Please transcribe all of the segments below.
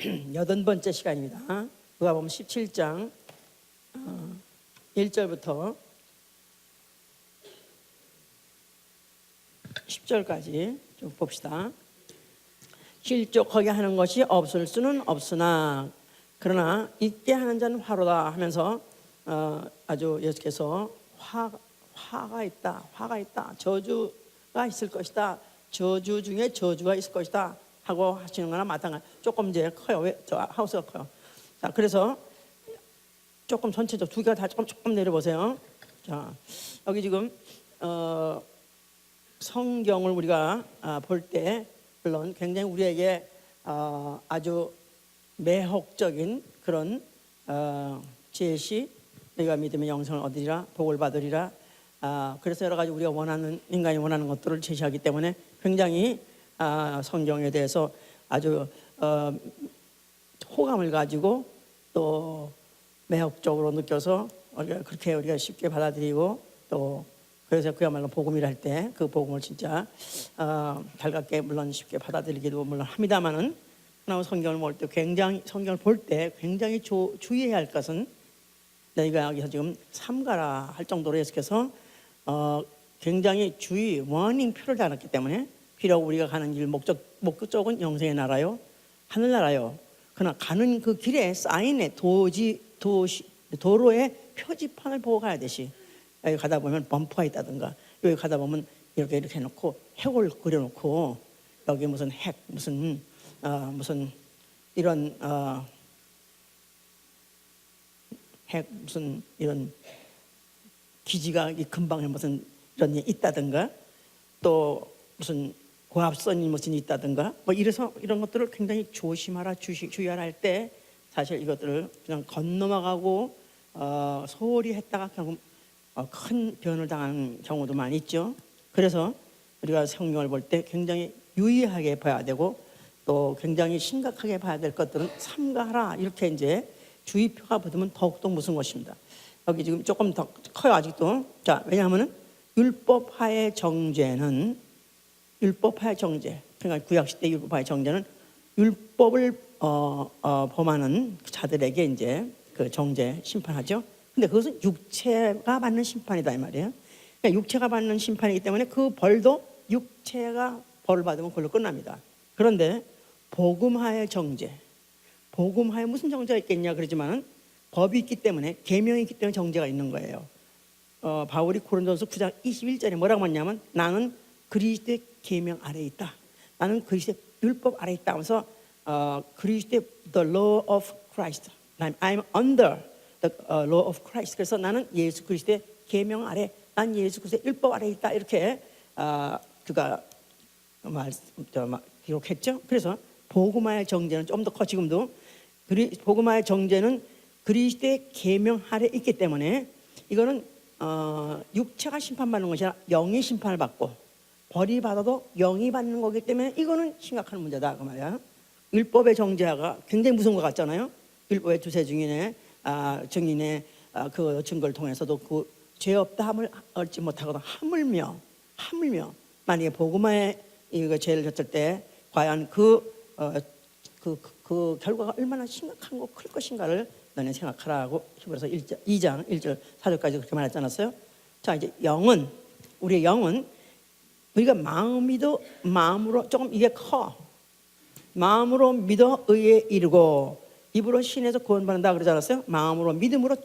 8번째 시간입니다. 누가복음 17장 1절부터 10절까지 좀 봅시다. 실족하게 하는 것이 없을 수는 없으나 그러나 있게 하는 자는 화로다 하면서 아주 예수께서 화가 있다, 저주가 있을 것이다, 저주 중에 저주가 있을 것이다 하고 하시는 거나 마찬가지. 조금 이제 커요. 왜? 저 하우스가 커요. 자, 그래서 조금 전체적 두 개가 다 조금 내려보세요. 자, 여기 지금 성경을 우리가 볼 때 물론 굉장히 우리에게 아주 매혹적인 그런 제시, 너희가 믿으면 영생을 얻으리라, 복을 받으리라. 그래서 여러 가지 우리가 원하는, 인간이 원하는 것들을 제시하기 때문에 굉장히 성경에 대해서 아주 호감을 가지고 또 매혹적으로 느껴서 우리가 쉽게 받아들이고 또 그래서 그야말로 복음이라 할 때 그 복음을 진짜 달갑게 물론 쉽게 받아들이기도 물론 합니다만은, 그러나 성경을 볼 때 굉장히 주의해야 할 것은, 너희가 여기서 지금 삼가라 할 정도로 예수께서 굉장히 워닝 표를 달았기 때문에, 비록 우리가 가는 길 목적은 영생의 나라요, 하늘나라요. 그러나 가는 그 길에 사인에 도로에 표지판을 보고 가야 되시. 여기 가다 보면 범퍼가 있다든가, 여기 가다 보면 이렇게 해놓고 핵을 그려놓고 여기 무슨 핵 무슨 이런 핵 무슨 이런 기지가 이 근방에 무슨 이런 게 있다든가, 또 무슨 고압선이 무슨 있다든가, 뭐 이래서 이런 것들을 굉장히 조심하라, 주의하라 할 때 사실 이것들을 그냥 건너가고 소홀히 했다가 결국 큰 변을 당하는 경우도 많이 있죠. 그래서 우리가 성경을 볼 때 굉장히 유의하게 봐야 되고 또 굉장히 심각하게 봐야 될 것들은 삼가하라, 이렇게 이제 주의표가 붙으면 더욱더 무서운 것입니다. 여기 지금 조금 더 커요 아직도. 자, 왜냐하면 율법하의 정죄는, 그러니까 구약시대 율법하의 정죄는 율법을 범하는 자들에게 이제 그 정죄 심판하죠. 근데 그것은 육체가 받는 심판이다 이 말이에요. 그러니까 육체가 받는 심판이기 때문에 그 벌도 육체가 벌을 받으면 그걸로 끝납니다. 그런데 복음하의 정죄, 복음하에 무슨 정죄가 있겠냐 그러지만은 법이 있기 때문에, 계명이 있기 때문에 정죄가 있는 거예요. 바울이 고린도전서 9장 21절에 뭐라고 했냐면, 나는 그리스도의 계명 아래에 있다, 나는 그리스도의 율법 아래에 있다 하면서 그리스도의 the law of Christ, I'm under the law of Christ. 그래서 나는 예수 그리스도의 계명 아래, 난 예수 그리스도의 율법 아래에 있다, 이렇게 그가 기록했죠. 그래서 복음화의 정죄는 좀 더 커. 지금도 복음화의 정죄는 그리스도의 계명 아래 있기 때문에 이거는 육체가 심판받는 것이 아니라 영이 심판을 받고, 벌이 받아도 영이 받는 거기 때문에 이거는 심각한 문제다 그 말이야. 율법의 정죄가 굉장히 무서운 것 같잖아요. 율법의 두세 증인의 그 증거를 통해서도 그 죄 없다 함을 얻지 못하거나 하물며 만약에 복음화에 이거 죄를 졌을 때 과연 그 결과가 얼마나 심각하고 클 것인가를 너네 생각하라고 히브리서 2장 1절 4절까지 그렇게 말했지 않았어요? 자, 이제 우리의 영은 우리가 마음으로 조금 이게 커. 마음으로 믿어 의에 이르고 입으로 신에서 구원받는다 그러지 않았어요? 마음으로 믿음으로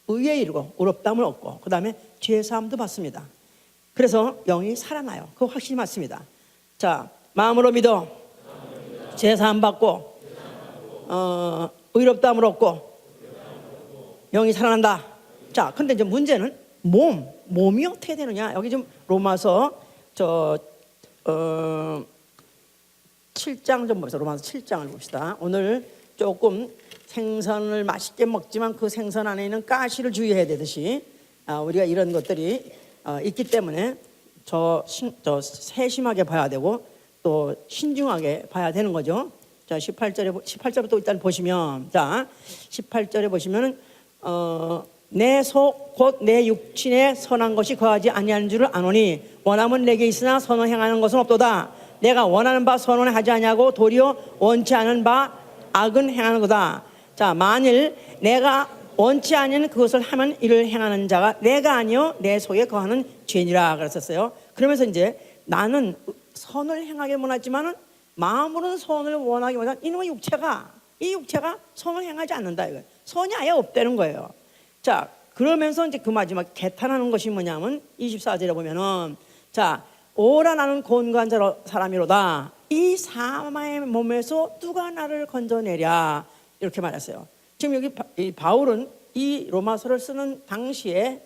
의에 이르고 의롭다함을 얻고 그 다음에 죄사함도 받습니다. 그래서 영이 살아나요. 그거 확실히 맞습니다. 자, 마음으로 믿어 죄사함 받고 의롭다함을 얻고 영이 살아난다. 자, 근데 이제 문제는 몸이 어떻게 되느냐. 여기 좀 로마서 7장 좀 봅시다. 로마서 7장을 봅시다. 오늘 조금 생선을 맛있게 먹지만 그 생선 안에 있는 가시를 주의해야 되듯이 우리가 이런 것들이 있기 때문에 세심하게 봐야 되고 또 신중하게 봐야 되는 거죠. 자, 18절부터 일단 보시면, 자, 18절에 보시면은 내 속 곧 내 육신에 선한 것이 거하지 아니하는 줄을 아노니 원함은 내게 있으나 선을 행하는 것은 없도다. 내가 원하는 바 선언을 하지 아니하고 도리어 원치 않은 바 악은 행하는 거다. 자, 만일 내가 원치 아니는 그것을 하면 이를 행하는 자가 내가 아니요 내 속에 거하는 죄니라 그랬었어요. 그러면서 이제 나는 선을 행하게 원하지만은 마음으로는 선을 원하기 원하는 이놈의 이 육체가 선을 행하지 않는다 이거예요. 선이 아예 없다는 거예요. 자, 그러면서 이제 그 마지막 개탄하는 것이 뭐냐면 24절에 보면은 자, 오라 나는 곤고한 사람이로다. 이 사망의 몸에서 누가 나를 건져내랴 이렇게 말했어요. 지금 여기 이 바울은 이 로마서를 쓰는 당시에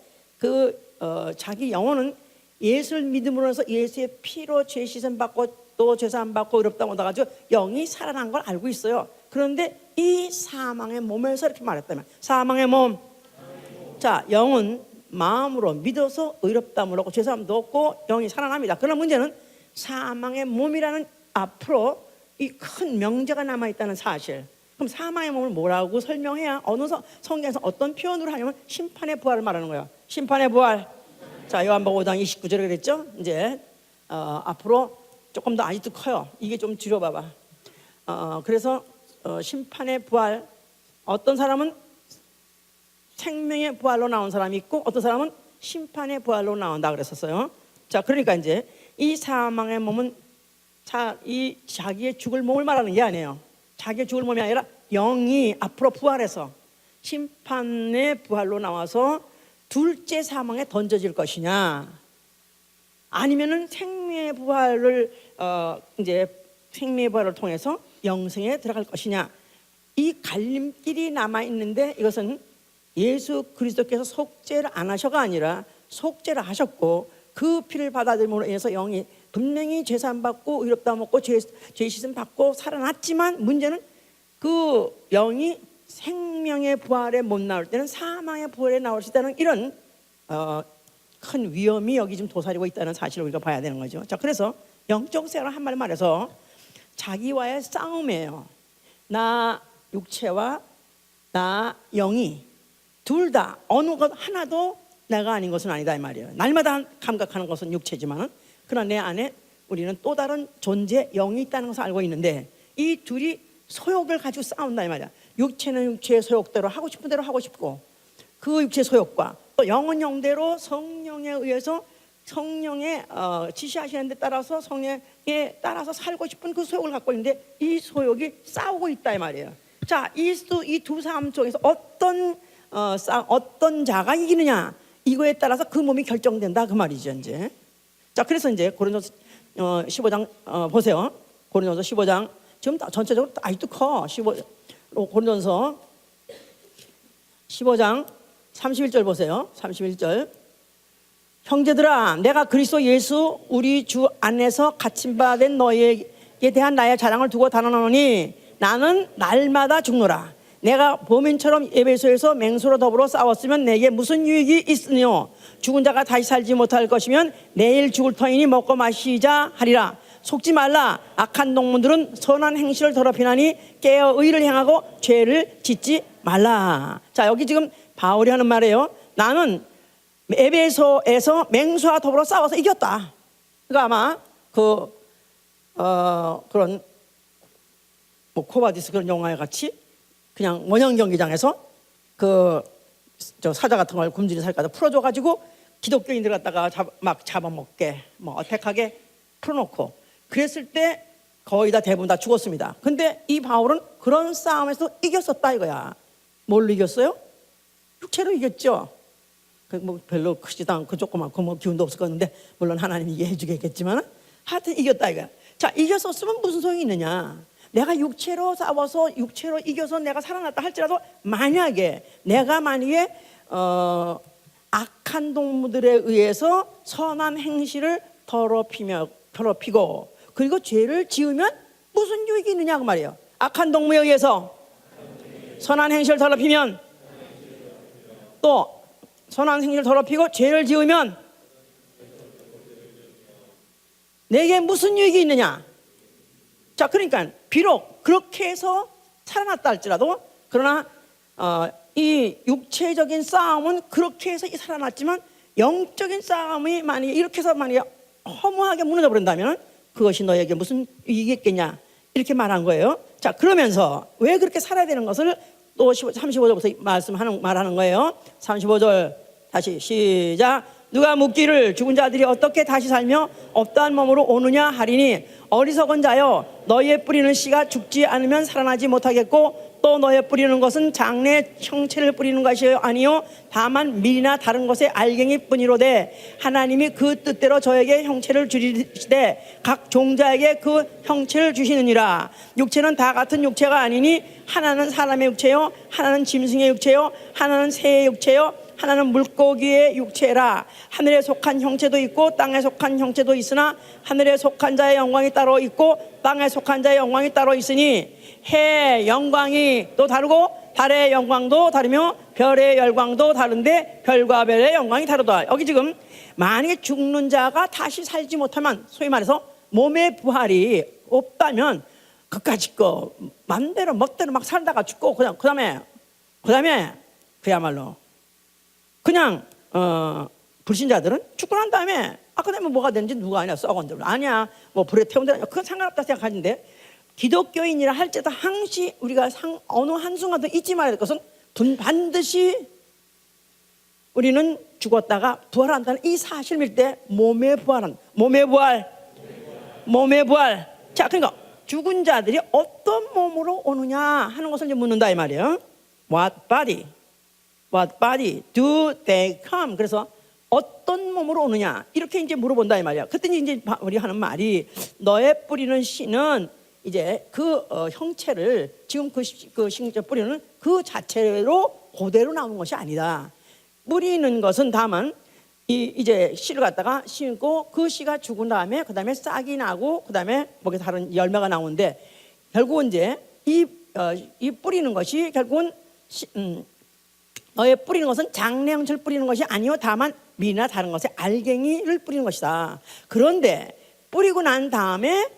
자기 영혼은 예수를 믿음으로 해서 예수의 피로 죄 씻음 받고 또 죄사함 받고 의롭다 못해 가지고 영이 살아난 걸 알고 있어요. 그런데 이 사망의 몸에서 이렇게 말했다면 사망의 몸. 자, 영은 마음으로 믿어서 의롭다함을 얻고 죄사함도 얻고 영이 살아납니다. 그러나 문제는 사망의 몸이라는 앞으로 이 큰 명제가 남아있다는 사실. 그럼 사망의 몸을 뭐라고 설명해야 어느 성경에서 어떤 표현으로 하냐면 심판의 부활을 말하는 거예요. 심판의 부활. 자, 요한복음 5장 29절에 그랬죠. 이제 앞으로 조금 더 아직도 커요. 이게 좀 줄여봐봐. 그래서 심판의 부활. 어떤 사람은 생명의 부활로 나온 사람이 있고 어떤 사람은 심판의 부활로 나온다 그랬었어요. 자, 그러니까 이제 이 사망의 몸은 이 자기의 죽을 몸을 말하는 게 아니에요. 자기의 죽을 몸이 아니라 영이 앞으로 부활해서 심판의 부활로 나와서 둘째 사망에 던져질 것이냐, 아니면은 생명의 부활을 이제 생명의 부활을 통해서 영생에 들어갈 것이냐. 이 갈림길이 남아 있는데 이것은 예수 그리스도께서 속죄를 안 하셔가 아니라 속죄를 하셨고 그 피를 받아들임으로 인해서 영이 분명히 죄사함 받고 의롭다함 얻고 죄 씻음 받고 살아났지만 문제는 그 영이 생명의 부활에 못 나올 때는 사망의 부활에 나올 수 있다는 이런 큰 위험이 여기 좀 도사리고 있다는 사실을 우리가 봐야 되는 거죠. 자, 그래서 영적 생활을 한마디 말해서 자기와의 싸움이에요. 나 육체와 나 영이 둘 다 어느 것 하나도 내가 아닌 것은 아니다 이 말이에요. 날마다 감각하는 것은 육체지만 그러나 내 안에 우리는 또 다른 존재 영이 있다는 것을 알고 있는데 이 둘이 소욕을 가지고 싸운다 이 말이야. 육체는 육체의 소욕대로 하고 싶은 대로 하고 싶고 그 육체의 소욕과 또 영은 영대로 성령에 의해서 성령의 지시하시는 데 따라서 성령에 따라서 살고 싶은 그 소욕을 갖고 있는데 이 소욕이 싸우고 있다 이 말이에요. 자, 이 두 사람 쪽에서 어떤 자가 이기느냐 이거에 따라서 그 몸이 결정된다 그 말이죠 이제. 자, 그래서 이제 고린도서 15장 보세요. 고린도서 15장 지금 전체적으로 아직도 커. 고린도서 15장 31절 보세요. 31절. 형제들아, 내가 그리스도 예수 우리 주 안에서 갇힌 바 된 너희에게 대한 나의 자랑을 두고 단언하노니 나는 날마다 죽노라. 내가 범인처럼 에베소에서 맹수로 더불어 싸웠으면 내게 무슨 유익이 있으뇨? 죽은 자가 다시 살지 못할 것이면 내일 죽을 터이니 먹고 마시자 하리라. 속지 말라. 악한 동문들은 선한 행실을 더럽히나니 깨어 의를 행하고 죄를 짓지 말라. 자, 여기 지금 바울이 하는 말이에요. 나는 에베소에서 맹수와 더불어 싸워서 이겼다. 그러니까 아마 그런 뭐 코바디스 그런 영화에 같이 그냥 원형 경기장에서 저 사자 같은 걸 굶주린 살까지 풀어줘가지고 기독교인들 갖다가 막 잡아먹게 뭐 어택하게 풀어놓고 그랬을 때 거의 다 대부분 다 죽었습니다. 근데 이 바울은 그런 싸움에서 이겼었다 이거야. 뭘로 이겼어요? 육체로 이겼죠. 뭐 별로 크지도 않고 조그맣고 뭐 기운도 없을 건데 물론 하나님이 이게 해주겠지만 하여튼 이겼다 이거야. 자, 이겼었으면 무슨 소용이 있느냐. 내가 육체로 싸워서 육체로 이겨서 내가 살아났다 할지라도 만약에 악한 동무들에 의해서 선한 행실을 더럽히고 그리고 죄를 지으면 무슨 유익이 있느냐 그 말이에요. 악한 동무에 의해서 선한 행실을 더럽히면 또 선한 행실을 더럽히고 죄를 지으면 내게 무슨 유익이 있느냐. 자, 그러니까 비록 그렇게 해서 살아났다 할지라도 그러나 이 육체적인 싸움은 그렇게 해서 살아났지만 영적인 싸움이 만약에 이렇게 해서 만약에 허무하게 무너져 버린다면 그것이 너에게 무슨 이익이 있겠냐. 이렇게 말한 거예요. 자, 그러면서 왜 그렇게 살아야 되는 것을 또 35절부터 말하는 거예요. 35절 다시 시작. 누가 묻기를 죽은 자들이 어떻게 다시 살며 없다한 몸으로 오느냐 하리니 어리석은 자여, 너희의 뿌리는 씨가 죽지 않으면 살아나지 못하겠고 또 너의 뿌리는 것은 장래 형체를 뿌리는 것이 아니요 다만 밀이나 다른 것의 알갱이 뿐이로되 하나님이 그 뜻대로 저에게 형체를 주시되 각 종자에게 그 형체를 주시느니라. 육체는 다 같은 육체가 아니니 하나는 사람의 육체요 하나는 짐승의 육체요 하나는 새의 육체요 하나는 물고기의 육체라. 하늘에 속한 형체도 있고 땅에 속한 형체도 있으나 하늘에 속한 자의 영광이 따로 있고 땅에 속한 자의 영광이 따로 있으니 해의 영광이 또 다르고 달의 영광도 다르며 별의 영광도 다른데 별과 별의 영광이 다르다. 여기 지금 만약에 죽는 자가 다시 살지 못하면, 소위 말해서 몸의 부활이 없다면 그까짓 거 맘대로 멋대로 막 살다가 죽고 그다음에 그야말로 그냥 불신자들은 죽고 난 다음에 그다음에 뭐가 되는지 누가 아냐, 썩은들 아니야 뭐 불에 태운다, 그건 상관없다 생각하는데, 기독교인이라 할지라도 항시 우리가 어느 한순간도 잊지 말아야 될 것은 반드시 우리는 죽었다가 부활한다는 이 사실일 때 몸의 부활. 자, 그러니까 죽은 자들이 어떤 몸으로 오느냐 하는 것을 이제 묻는다 이 말이에요. What body do they come? 그래서 어떤 몸으로 오느냐 이렇게 이제 물어본다 이 말이야. 그랬더니 이제 우리 하는 말이 너의 뿌리는 씨는 이제 그 형체를 지금 그 뿌리는 그 자체로 그대로 나오는 것이 아니다. 뿌리는 것은 다만 이제 씨를 갖다가 심고 그 씨가 죽은 다음에 그다음에 싹이 나고 그다음에 뭐게 다른 열매가 나오는데, 결국은 이제 이 뿌리는 것이 결국은 너의 뿌리는 것은 장래 형체를 뿌리는 것이 아니요 다만 밀이나 다른 것의 알갱이를 뿌리는 것이다. 그런데 뿌리고 난 다음에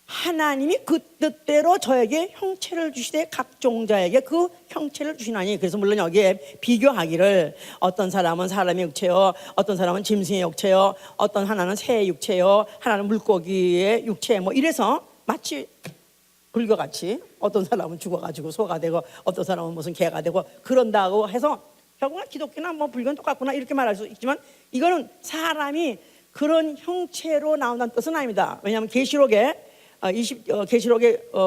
하나님이 그 뜻대로 저에게 형체를 주시되 각 종자에게 그 형체를 주시나니. 그래서 물론 여기에 비교하기를 어떤 사람은 사람의 육체요, 어떤 사람은 짐승의 육체요, 어떤 하나는 새의 육체요, 하나는 물고기의 육체, 뭐 이래서 마치 불교같이 어떤 사람은 죽어가지고 소가 되고 어떤 사람은 무슨 개가 되고 그런다고 해서 결국은 기독교나 뭐 불교는 똑같구나 이렇게 말할 수 있지만, 이거는 사람이 그런 형체로 나온다는 뜻은 아닙니다. 왜냐하면 계시록의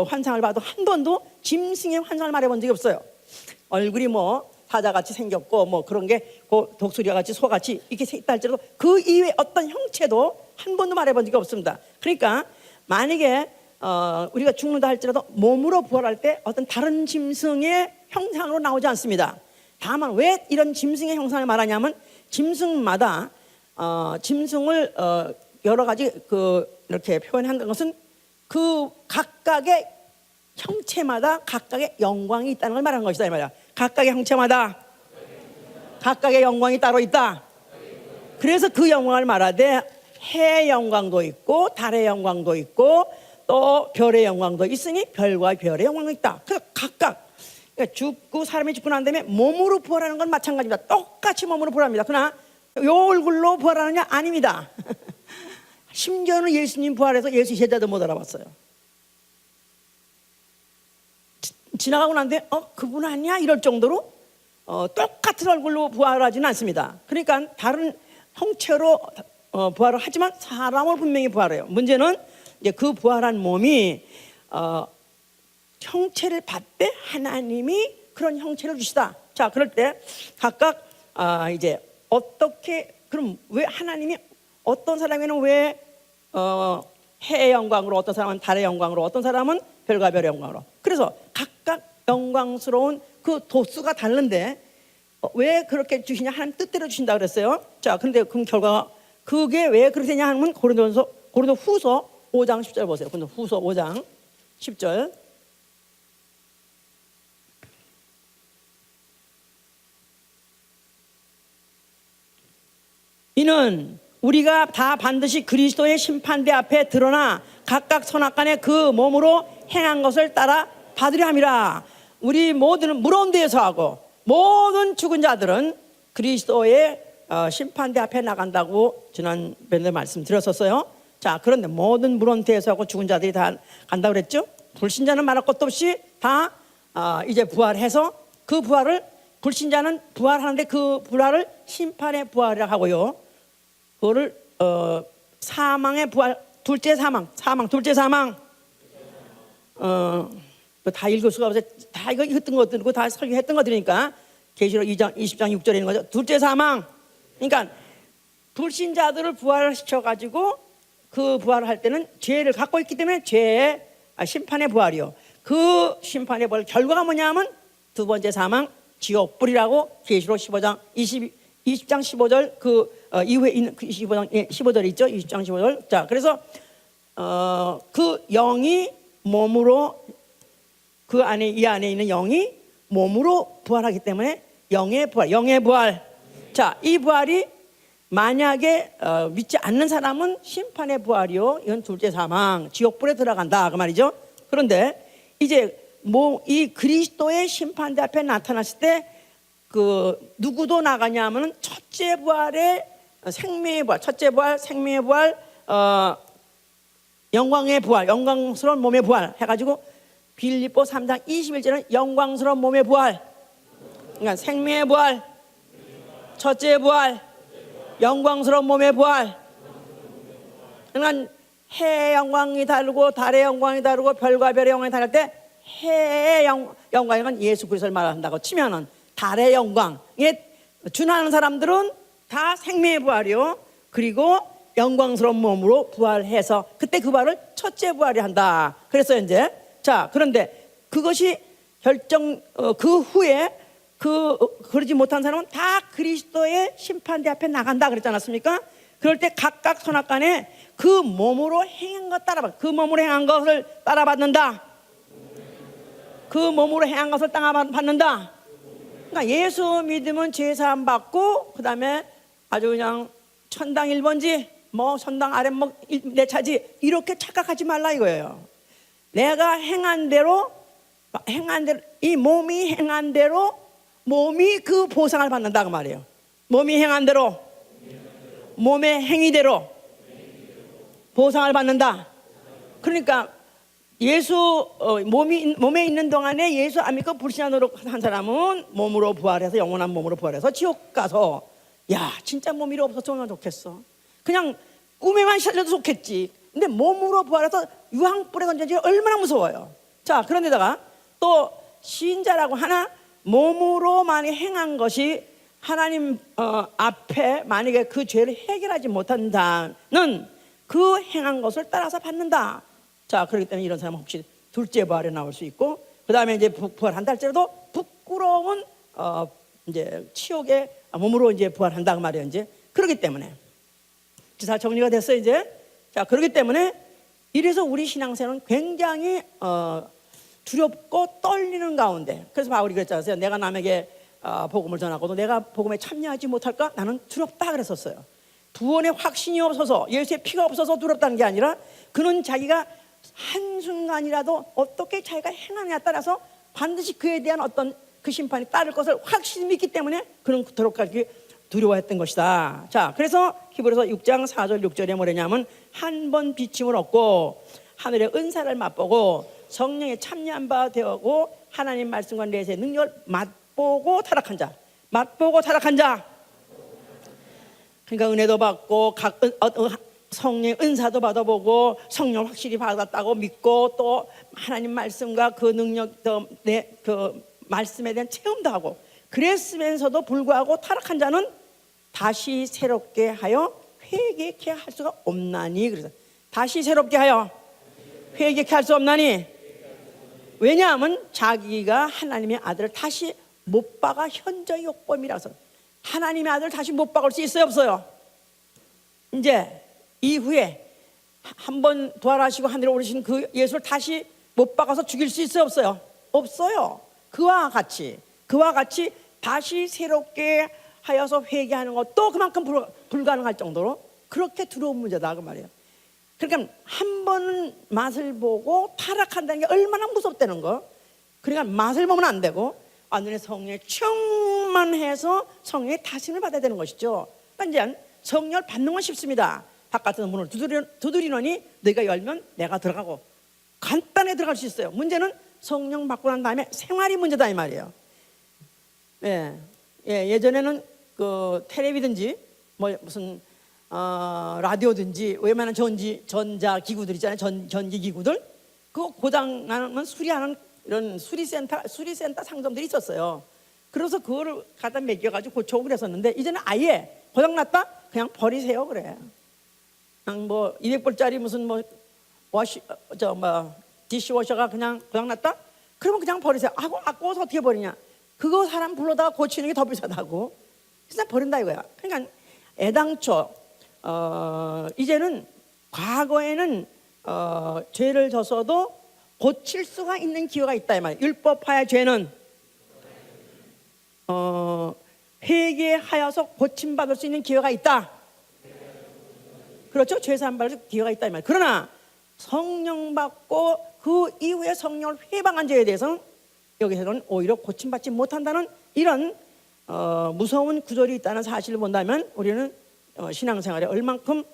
환상을 봐도 한 번도 짐승의 환상을 말해본 적이 없어요. 얼굴이 뭐 사자같이 생겼고 뭐 그런 게 독수리같이 소같이 이렇게 있다 할지라도 그 이외에 어떤 형체도 한 번도 말해본 적이 없습니다. 그러니까 만약에 우리가 죽는다 할지라도 몸으로 부활할 때 어떤 다른 짐승의 형상으로 나오지 않습니다. 다만 왜 이런 짐승의 형상을 말하냐면, 짐승마다 짐승을 여러 가지 이렇게 표현한 것은 그 각각의 형체마다 각각의 영광이 있다는 걸 말하는 것이다 이 말이야. 각각의 형체마다 각각의 영광이 따로 있다. 그래서 그 영광을 말하되 해의 영광도 있고 달의 영광도 있고 또 별의 영광도 있으니 별과 별의 영광도 있다. 그래서 각각, 그러니까 사람이 죽고 난 다음에 몸으로 부활하는 건 마찬가지입니다. 똑같이 몸으로 부활합니다. 그러나 요 얼굴로 부활하느냐? 아닙니다. 심지어는 예수님 부활해서 예수 제자도 못 알아봤어요. 지나가고 난 뒤에 그분 아니야? 이럴 정도로 똑같은 얼굴로 부활하지는 않습니다. 그러니까 다른 형체로 부활을 하지만 사람을 분명히 부활해요. 문제는 이제 그 부활한 몸이 형체를 받되 하나님이 그런 형체를 주시다. 자, 그럴 때 각각 이제 어떻게, 그럼 왜 하나님이 어떤 사람에는 왜 해의 영광으로, 어떤 사람은 달의 영광으로, 어떤 사람은 별과 별의 영광으로, 그래서 각각 영광스러운 그 도수가 다른데 왜 그렇게 주시냐? 하나님 뜻대로 주신다 그랬어요. 자, 근데 그 결과가 그게 왜 그렇게 되냐 하면 고린도 후서 5장 10절 보세요. 고린도 후서 5장 10절. 이는 우리가 다 반드시 그리스도의 심판대 앞에 드러나 각각 선악간에 그 몸으로 행한 것을 따라 받으려 함이라. 우리 모두는 무거운 데에서 하고 모든 죽은 자들은 그리스도의 심판대 앞에 나간다고 지난번에 말씀드렸었어요. 자, 그런데 모든 무거운 데에서 하고 죽은 자들이 다 간다고 그랬죠? 불신자는 말할 것도 없이 다 이제 부활해서 그 부활을 불신자는 부활하는데 그 부활을 심판의 부활이라고 하고요. 그거를 사망의 부활, 둘째 사망, 둘째 사망. 다 읽을 수가 없어요. 다 이거 했던 것들이고 다 설교했던 것들이니까 계시록 2장 20장 6절에 있는 거죠. 둘째 사망. 그러니까 불신자들을 부활시켜 가지고 그 부활을 할 때는 죄를 갖고 있기 때문에 죄의 심판의 부활이요. 그 심판의 부활 결과가 뭐냐면 두 번째 사망 지옥 불이라고 계시록 15장 20장 15절 그 이후에 있는 그 15장 15절 있죠. 20장 15절. 자, 그래서 그 영이 몸으로 그 안에 이 안에 있는 영이 몸으로 부활하기 때문에 영의 부활. 자, 이 부활이 만약에 믿지 않는 사람은 심판의 부활이요. 이건 둘째 사망, 지옥불에 들어간다 그 말이죠. 그런데 이제 이 그리스도의 심판대 앞에 나타났을 때 그 누구도 나가냐면은 첫째 부활의 생명의 부활, 첫째 부활, 생명의 부활, 영광의 부활, 영광스러운 몸의 부활 해가지고 빌립보 3장 21절은 영광스러운 몸의 부활. 그러니까 생명의 부활, 첫째 부활, 영광스러운 몸의 부활. 그러니까 해의 영광이 다르고 달의 영광이 다르고 별과 별의 영광이 다를 때 해의 영광은 예수 그리스도를 말한다고 치면은 달의 영광에 준하는 사람들은 다 생명의 부활이요. 그리고 영광스러운 몸으로 부활해서 그때 그 부활을 첫째 부활이 한다. 그래서 이제 자, 그런데 그것이 그 후에 그러지 못한 사람은 다 그리스도의 심판대 앞에 나간다 그랬지 않았습니까? 그럴 때 각각 선악간에 그 몸으로 행한 것 그 몸으로 행한 것을 따라받는다. 그 몸으로 행한 것을 따라받는다. 그러니까 예수 믿으면 제사함 받고 그 다음에 아주 그냥 천당 1번지 뭐 천당 아랫목 내 차지 이렇게 착각하지 말라 이거예요. 내가 행한 대로 이 몸이 행한 대로 몸이 그 보상을 받는다 그 말이에요. 몸이 행한 대로 몸의 행위대로 보상을 받는다. 그러니까 몸에 있는 동안에 예수 안 믿고 불신앙으로 한 사람은 몸으로 부활해서 영원한 몸으로 부활해서 지옥 가서 야 진짜 몸이 없었으면 좋겠어. 그냥 꿈에만 살려도 좋겠지. 근데 몸으로 부활해서 유황불에 던져지 얼마나 무서워요. 자, 그런데다가 또 신자라고 하나 몸으로 많이 행한 것이 하나님 앞에 만약에 그 죄를 해결하지 못한다는 그 행한 것을 따라서 받는다. 자, 그렇기 때문에 이런 사람은 혹시 둘째 부활에 나올 수 있고 그 다음에 이제 부활한다 할지라도 부끄러운 이제 치욕의 몸으로 이제 부활한다 그 말이에요. 이제 그렇기 때문에 자, 정리가 됐어요 이제. 자, 그렇기 때문에 이래서 우리 신앙생활은 굉장히 두렵고 떨리는 가운데. 그래서 바울이 그랬잖아요. 내가 남에게 복음을 전하고도 내가 복음에 참여하지 못할까? 나는 두렵다 그랬었어요. 구원의 확신이 없어서 예수의 피가 없어서 두렵다는 게 아니라 그는 자기가 한순간이라도 어떻게 자기가 행하느냐에 따라서 반드시 그에 대한 어떤 그 심판이 따를 것을 확실히 믿기 때문에 그는 그토록까지 두려워했던 것이다. 자, 그래서 히브리서 6장 4절 6절에 뭐냐면 한 번 비침을 얻고 하늘의 은사를 맛보고 성령에 참여한 바 되고 하나님 말씀과 내세의 능력을 맛보고 타락한 자. 그러니까 은혜도 받고 성령의 은사도 받아보고 성령 확실히 받았다고 믿고 또 하나님 말씀과 그 능력 그 말씀에 대한 체험도 하고 그랬으면서도 불구하고 타락한 자는 다시 새롭게 하여 회개케 할 수가 없나니. 그래서 다시 새롭게 하여 회개케 할 수 없나니. 왜냐하면 자기가 하나님의 아들을 다시 못 박아 현저히 욕범이라서. 하나님의 아들을 다시 못 박을 수 있어요 없어요? 이제 이후에 한번 부활하시고 하늘에 오르신 그 예수를 다시 못 박아서 죽일 수 있어요 없어요? 없어요. 그와 같이 다시 새롭게 하여서 회개하는 것도 그만큼 불가능할 정도로 그렇게 두려운 문제다 그 말이에요. 그러니까 한 번 맛을 보고 타락한다는 게 얼마나 무섭다는 거. 그러니까 맛을 보면 안 되고 완전히 성령에 충만해서 성령의 다짐을 받아야 되는 것이죠. 그러니까 이제 성령을 받는 건 쉽습니다. 바깥에서 문을 두드리노니 너희가 열면 내가 들어가고 간단하게 들어갈 수 있어요. 문제는 성령 받고 난 다음에 생활이 문제다 이 말이에요. 예전에는 그 텔레비든지 뭐 무슨 라디오든지 웬만한 전자 기구들 있잖아요. 전기 기구들 그거 고장 나면 수리하는 이런 수리센터 상점들이 있었어요. 그래서 그거를 갖다 맡겨가지고 고쳐오고 그랬었는데 이제는 아예 고장 났다 그냥 버리세요 그래. 그냥 뭐 200불짜리 무슨 뭐 디시워셔가 그냥 고장 났다 그러면 그냥 버리세요. 아까워서 어떻게 버리냐? 그거 사람 불러다가 고치는 게 더 비싸다고. 그냥 버린다 이거야. 그러니까 애당초 이제는 과거에는 죄를 졌어도 고칠 수가 있는 기회가 있다 이 말이에요. 율법하의 죄는 회개하여서 고침받을 수 있는 기회가 있다. 그렇죠? 죄사함 받을 기회가 있다 이 말이에요. 그러나 성령 받고 그 이후에 성령을 회방한 죄에 대해서는 여기서는 오히려 고침받지 못한다는 이런 무서운 구절이 있다는 사실을 본다면 우리는 신앙생활에 얼만큼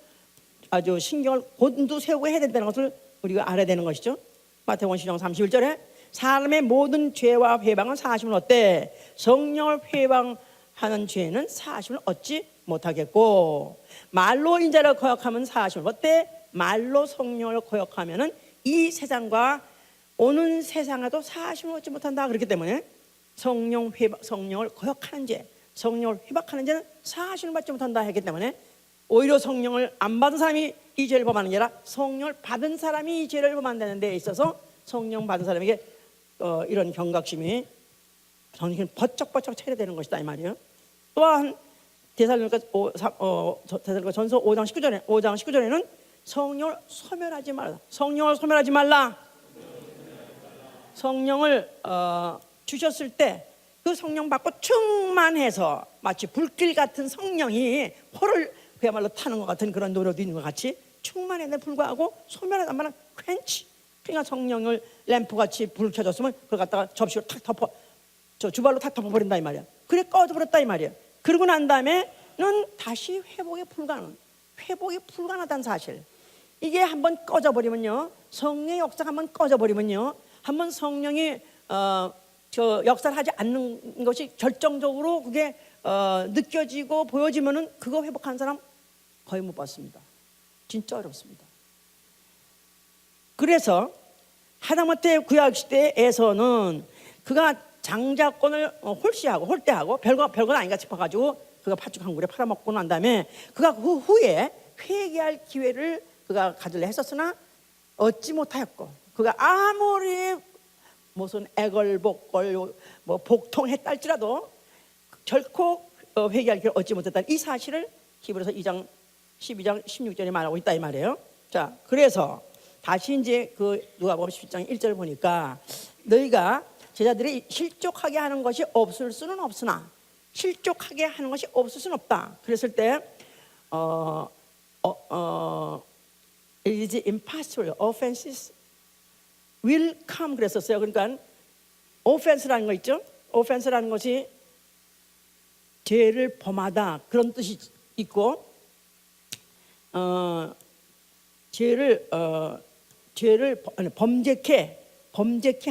아주 신경을 곤두세우고 해야 된다는 것을 우리가 알아야 되는 것이죠. 마태복음 10장 31절에 사람의 모든 죄와 회방은 사하심을 얻되 성령을 회방하는 죄는 사하심을 얻지 못하겠고 말로 인자를 거역하면 사하심을 얻되 말로 성령을 거역하면은 이 세상과 오는 세상에도 사하심을 얻지 못한다. 그렇기 때문에 성령을 거역하는 죄, 성령을 회박하는 죄는 사하심을 받지 못한다 했기 때문에 오히려 성령을 안 받은 사람이 이 죄를 범하는 게 아니라 성령을 받은 사람이 이 죄를 범한다는 데에 있어서 성령 받은 사람에게 이런 경각심이 정신 버쩍버쩍 차려야 되는 것이다 이 말이에요. 또한 데살로니가 전서 5장 19절에는 성령을 소멸하지 말라. 성령을 소멸하지 말라. 성령을 주셨을 때 그 성령 받고 충만해서 마치 불길 같은 성령이 호를 그야말로 타는 것 같은 그런 노력도 있는 것 같이 충만했는데 불구하고 소멸하단 말은 퀸치. 그러니까 성령을 램프같이 불 켜줬으면 그걸 갖다가 접시로 탁 덮어 주발로 탁 덮어버린다 이 말이야. 그래 꺼져버렸다 이 말이야. 그러고 난 다음에는 다시 회복이 불가능하다는 사실. 이게 한번 꺼져버리면요, 성령의 역사가 한번 꺼져버리면요, 한번 성령이 역사를 하지 않는 것이 결정적으로 그게 느껴지고 보여지면은 그거 회복한 사람 거의 못 봤습니다. 진짜 어렵습니다. 그래서 하다못해 구약 시대에서는 그가 장자권을 홀대하고 별건 아닌가 싶어가지고 그가 팥죽 한 굴에 팔아먹고 난 다음에 그가 그 후에 회개할 기회를 그가 가지려 했었으나 얻지 못하였고 그가 아무리 무슨 애걸복걸 뭐 복통했다 할지라도 결코 회개할 기회를 얻지 못했다. 이 사실을 히브리서 2장 12장 16절에 말하고 있다 이 말이에요. 자, 그래서 다시 이제 그 누가복음 17장 1절 보니까 너희가 제자들이 실족하게 하는 것이 없을 수는 없으나 실족하게 하는 것이 없을 수는 없다. 그랬을 때 it is impossible. Offenses will come 그랬었어요. 그러니까 offense라는 거 있죠. offense라는 것이 죄를 범하다 그런 뜻이 있고 죄를 범죄케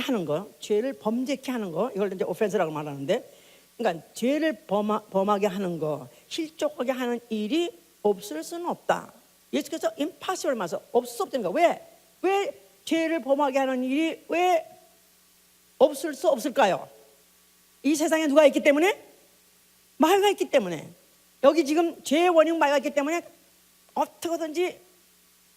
하는 거, 죄를 범죄케 하는 거 이걸 이제 offense라고 말하는데, 그러니까 죄를 범하게 하는 거, 실족하게 하는 일이 없을 수는 없다. 예수께서 impossible 말해서 없을 수 없다는 거야. 왜 죄를 범하게 하는 일이 왜 없을 수 없을까요? 이 세상에 누가 있기 때문에? 마귀가 있기 때문에. 여기 지금 죄의 원인 마귀가 있기 때문에 어떻게든지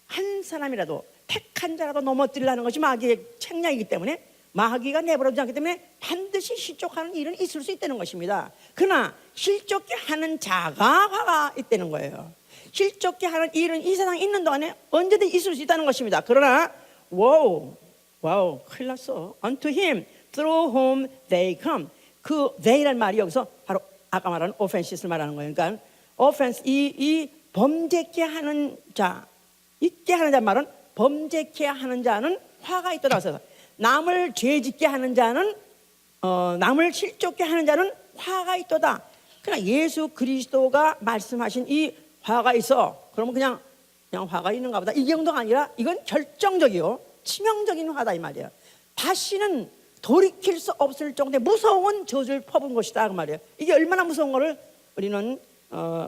한 사람이라도 택한 자라도 넘어뜨리려는 것이 마귀의 책략이기 때문에 마귀가 내버려두지 않기 때문에 반드시 실족하는 일은 있을 수 있다는 것입니다. 그러나 실족게 하는 자가 화가 있다는 거예요. 실족게 하는 일은 이 세상에 있는 동안에 언제든 있을 수 있다는 것입니다. 그러나 와우 큰일 났어. Unto him through whom they come. 그 they란 말이 여기서 바로 아까 말한 offenses를 말하는 거예요. 그러니까 offense 이 범죄케 하는 자, 있게 하는 자 말은 범죄케 하는 자는 화가 있도다. 그래서 남을 죄짓게 하는 자는 남을 실족게 하는 자는 화가 있도다. 그러나 예수 그리스도가 말씀하신 이 화가 있어. 그러면 그냥 화가 있는가 보다. 이 정도가 아니라 이건 결정적이요. 치명적인 화다 이 말이에요. 다시는 돌이킬 수 없을 정도의 무서운 저주를 퍼부은 것이다 그 말이에요. 이게 얼마나 무서운 거를 우리는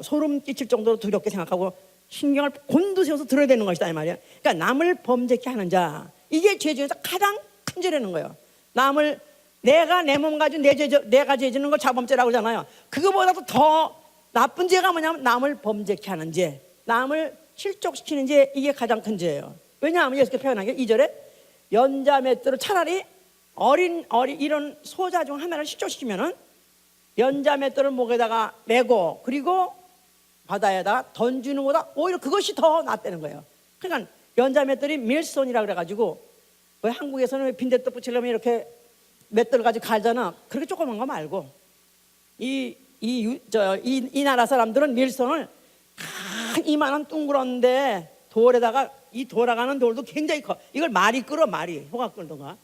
소름 끼칠 정도로 두렵게 생각하고 신경을 곤두세워서 들어야 되는 것이다 이 말이에요. 그러니까 남을 범죄케 하는 자, 이게 죄 중에서 가장 큰 죄라는 거예요. 남을, 내가 내 몸 가지고 내가 죄 짓는 걸 자범죄라고 하잖아요. 그거보다도 더 나쁜 죄가 뭐냐면 남을 범죄케 하는 죄, 남을 실족시키는 죄, 이게 가장 큰 죄예요. 왜냐하면 예수께서 표현한 게 2절에 연자맷돌을 차라리 어린 이런 소자 중 하나를 실족시키면은 연자맷돌을 목에다가 메고 그리고 바다에다 던지는 것보다 오히려 그것이 더 낫다는 거예요. 그러니까 연자맷돌이 밀손이라 그래가지고 왜 한국에서는 빈대떡 붙이려면 이렇게 맷돌 가지고 갈잖아. 그렇게 조그만 거 말고 이 나라 사람들은 밀손을 큰 이만한 둥그런데 돌에다가, 이 돌아가는 돌도 굉장히 커. 이걸 말이 끌어, 말이 호가 끌던가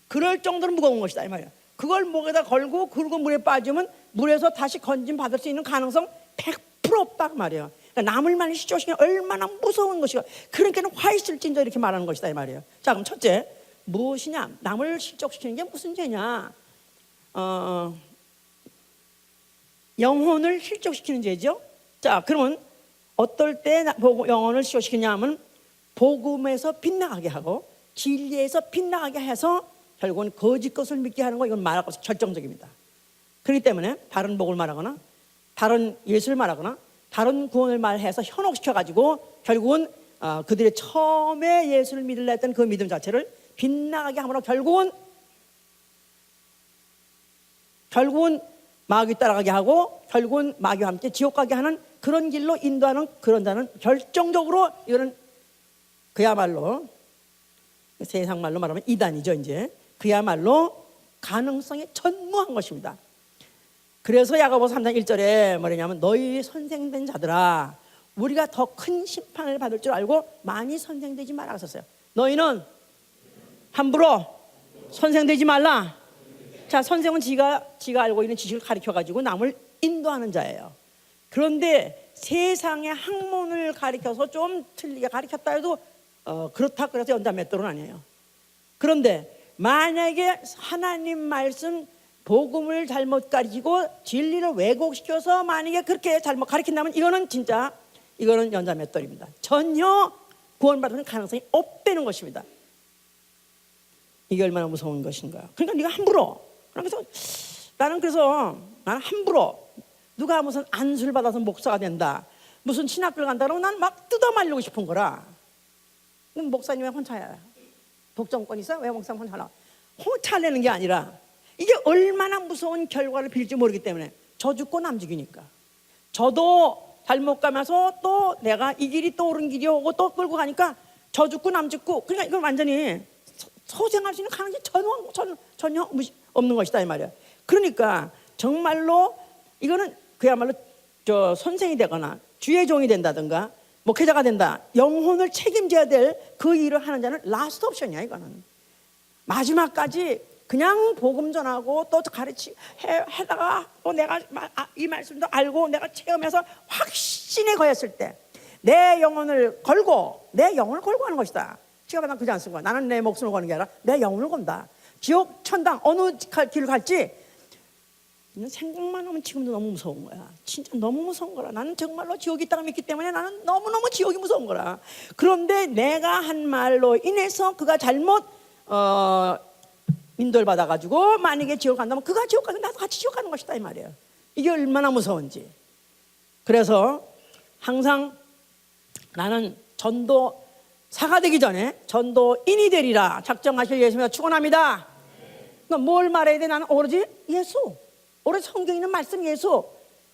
그럴 정도로 무거운 것이다 이 말이야. 그걸 목에다 걸고 그리고 물에 빠지면 물에서 다시 건짐 받을 수 있는 가능성 100% 없다 그 말이에요. 그러니까 남을 많이 실족시키면 얼마나 무서운 것이고, 그러니까 화 있을 진저 이렇게 말하는 것이다 이 말이에요. 자, 그럼 첫째 무엇이냐? 남을 실족시키는 게 무슨 죄냐? 영혼을 실족시키는 죄죠. 자, 그러면 어떨 때 영혼을 실족시키냐 하면 복음에서 빗나가게 하고 진리에서 빗나가게 해서 결국은 거짓 것을 믿게 하는 거, 이건 말할 것이 결정적입니다. 그렇기 때문에 다른 복을 말하거나 다른 예수를 말하거나 다른 구원을 말해서 현혹시켜가지고 결국은 그들의 처음에 예수를 믿으려 했던 그 믿음 자체를 빗나가게 함으로 결국은 마귀 따라가게 하고 결국은 마귀와 함께 지옥 가게 하는 그런 길로 인도하는 그런 자는 결정적으로 이거는 그야말로 세상 말로 말하면 이단이죠. 이제 그야말로 가능성이 전무한 것입니다. 그래서 야고보서 3장 1절에 뭐냐면 너희 선생된 자들아 우리가 더 큰 심판을 받을 줄 알고 많이 선생되지 말라 하셨어요. 너희는 함부로 선생되지 말라. 자, 선생은 지가 알고 있는 지식을 가르쳐가지고 남을 인도하는 자예요. 그런데 세상의 학문을 가르쳐서 좀 틀리게 가르쳤다 해도 그렇다 그래서 연자맷돌은 아니에요. 그런데 만약에 하나님 말씀 복음을 잘못 가르치고 진리를 왜곡시켜서 만약에 그렇게 잘못 가르친다면 이거는 연자맷돌입니다. 전혀 구원받는 가능성이 없다는 것입니다. 이게 얼마나 무서운 것인가. 그러니까 네가 함부로, 나는 함부로 누가 무슨 안수를 받아서 목사가 된다, 무슨 신학교를 간다 그러면 난 막 뜯어말리고 싶은 거라. 그럼 목사님 왜 혼자야? 독점권 있어? 왜 목사님 혼자라? 혼자내는 게 아니라 이게 얼마나 무서운 결과를 빌지 모르기 때문에 저 죽고 남 죽이니까. 저도 잘못 가면서 또 내가 이 길이 또 옳은 길이 오고 또 끌고 가니까 저 죽고 남 죽고, 그러니까 이건 완전히 소생할 수 있는 가능성이 전혀 없는 것이다 이 말이야. 그러니까 정말로 이거는 그야말로 선생이 되거나 주의 종이 된다든가 목회자가 된다, 영혼을 책임져야 될 그 일을 하는 자는 라스트 옵션이야. 이거는 마지막까지 그냥 복음 전하고 또 해다가 또 내가 이 말씀도 알고 내가 체험해서 확신에 거했을 때 내 영혼을 걸고 하는 것이다. 지금 난 그지 않습니까? 나는 내 목숨을 거는 게 아니라 내 영혼을 건다. 지옥, 천당 어느 길을 갈지 생각만 하면 지금도 너무 무서운 거야. 진짜 너무 무서운 거라. 나는 정말로 지옥이 있다고 믿기 때문에 나는 너무너무 지옥이 무서운 거라. 그런데 내가 한 말로 인해서 그가 잘못 인도를 받아가지고 만약에 지옥 간다면 그가 지옥 가면 나도 같이 지옥 가는 것이다 이 말이에요. 이게 얼마나 무서운지. 그래서 항상 나는 전도사가 되기 전에 전도인이 되리라 작정하실 예수님을 축원합니다. 그러니까 뭘 말해야 돼? 나는 오로지 예수, 오로지 성경에 있는 말씀 예수.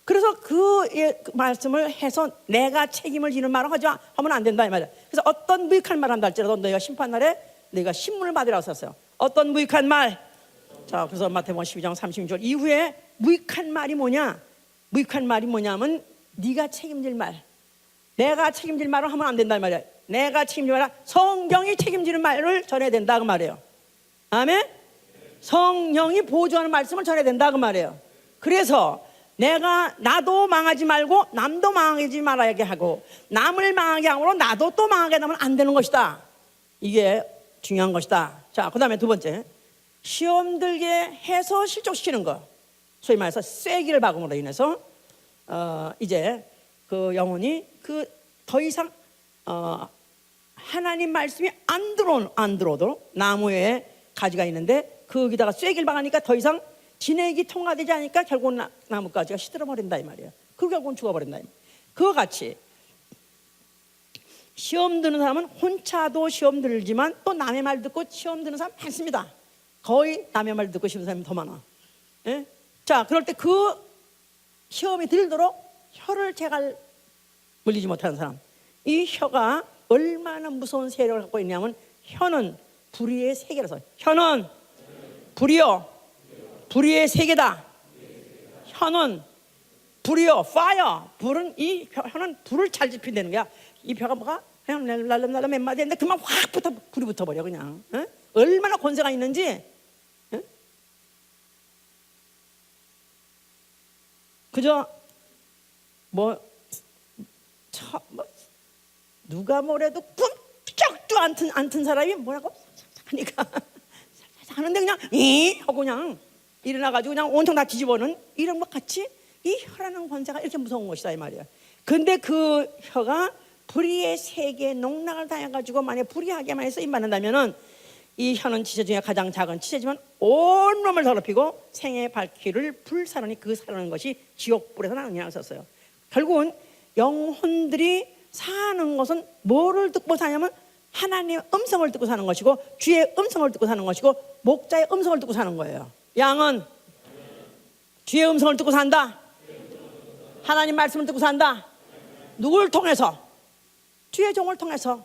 그래서 그 말씀을 해서 내가 책임을 지는 말을 하면 안 된다 이 말이야. 그래서 어떤 무익한 말 한다 할지라도 너희가 심판날에 너희가 신문을 받으라고 썼어요. 어떤 무익한 말? 자, 그래서 마태복음 12장 36절 이후에 무익한 말이 뭐냐? 무익한 말이 뭐냐면 네가 책임질 말, 내가 책임질 말을 하면 안 된다 이 말이야. 내가 책임질 말, 성경이 책임지는 말을 전해야 된다 그 말이에요. 아멘. 성령이 보조하는 말씀을 전해야 된다 그 말이에요. 그래서 나도 망하지 말고 남도 망하지 말아야 하고 남을 망하게 함으로 나도 또 망하게 되면 안 되는 것이다. 이게 중요한 것이다. 자, 그 다음에 두 번째, 시험 들게 해서 실족시키는 것. 소위 말해서 쐐기를 박음으로 인해서 이제 그 영혼이 그 더 이상 하나님 말씀이 안 들어오도록 나무에 가지가 있는데 거기다가 쐐기를 박으니까 더 이상 진액이 통과되지 않으니까 결국은 나뭇가지가 시들어버린다 이 말이에요. 그리고 결국은 죽어버린다 이 말이에요. 그와 같이 시험 드는 사람은 혼자도 시험 들지만 또 남의 말 듣고 시험 드는 사람 많습니다. 거의 남의 말 듣고 시험 사람이 더 많아. 예? 자, 그럴 때 그 시험이 들도록 혀를 제갈 물리지 못하는 사람, 이 혀가 얼마나 무서운 세력을 갖고 있냐면 혀는 불의의 세계라서. 혀는 불이요, 불의의 세계다. 혀는 불이요, 파이어. 불은 이 혀는 불을 잘 지핀다는 거야. 이 혀가 뭐가 그냥 날름날름 몇 마디 했는데 그만 확 불이 붙어버려 그냥. 에? 얼마나 권세가 있는지. 에? 그저 뭐 누가 뭐래도 꿈쩍도 않던 사람이 뭐라고 하니까 하는데 그냥 이 하고 그냥 일어나가지고 그냥 온통 다 뒤집어는 이런 것 같이 이 혀라는 권세가 이렇게 무서운 것이다 이 말이야. 근데 그 혀가 불의의 세계에 농락을 당해가지고 만약 불의하게만 해서 입맞는다면은 이 혀는 치세 중에 가장 작은 치세지만 온 놈을 더럽히고 생의 발길을 불사르니 그 사르는 것이 지옥불에서 나는 이라고 썼어요. 결국은 영혼들이 사는 것은 뭐를 듣고 사냐면 하나님의 음성을 듣고 사는 것이고 주의 음성을 듣고 사는 것이고 목자의 음성을 듣고 사는 거예요. 양은 주의 음성을 듣고 산다. 하나님 말씀을 듣고 산다. 누구를 통해서? 주의 종을 통해서.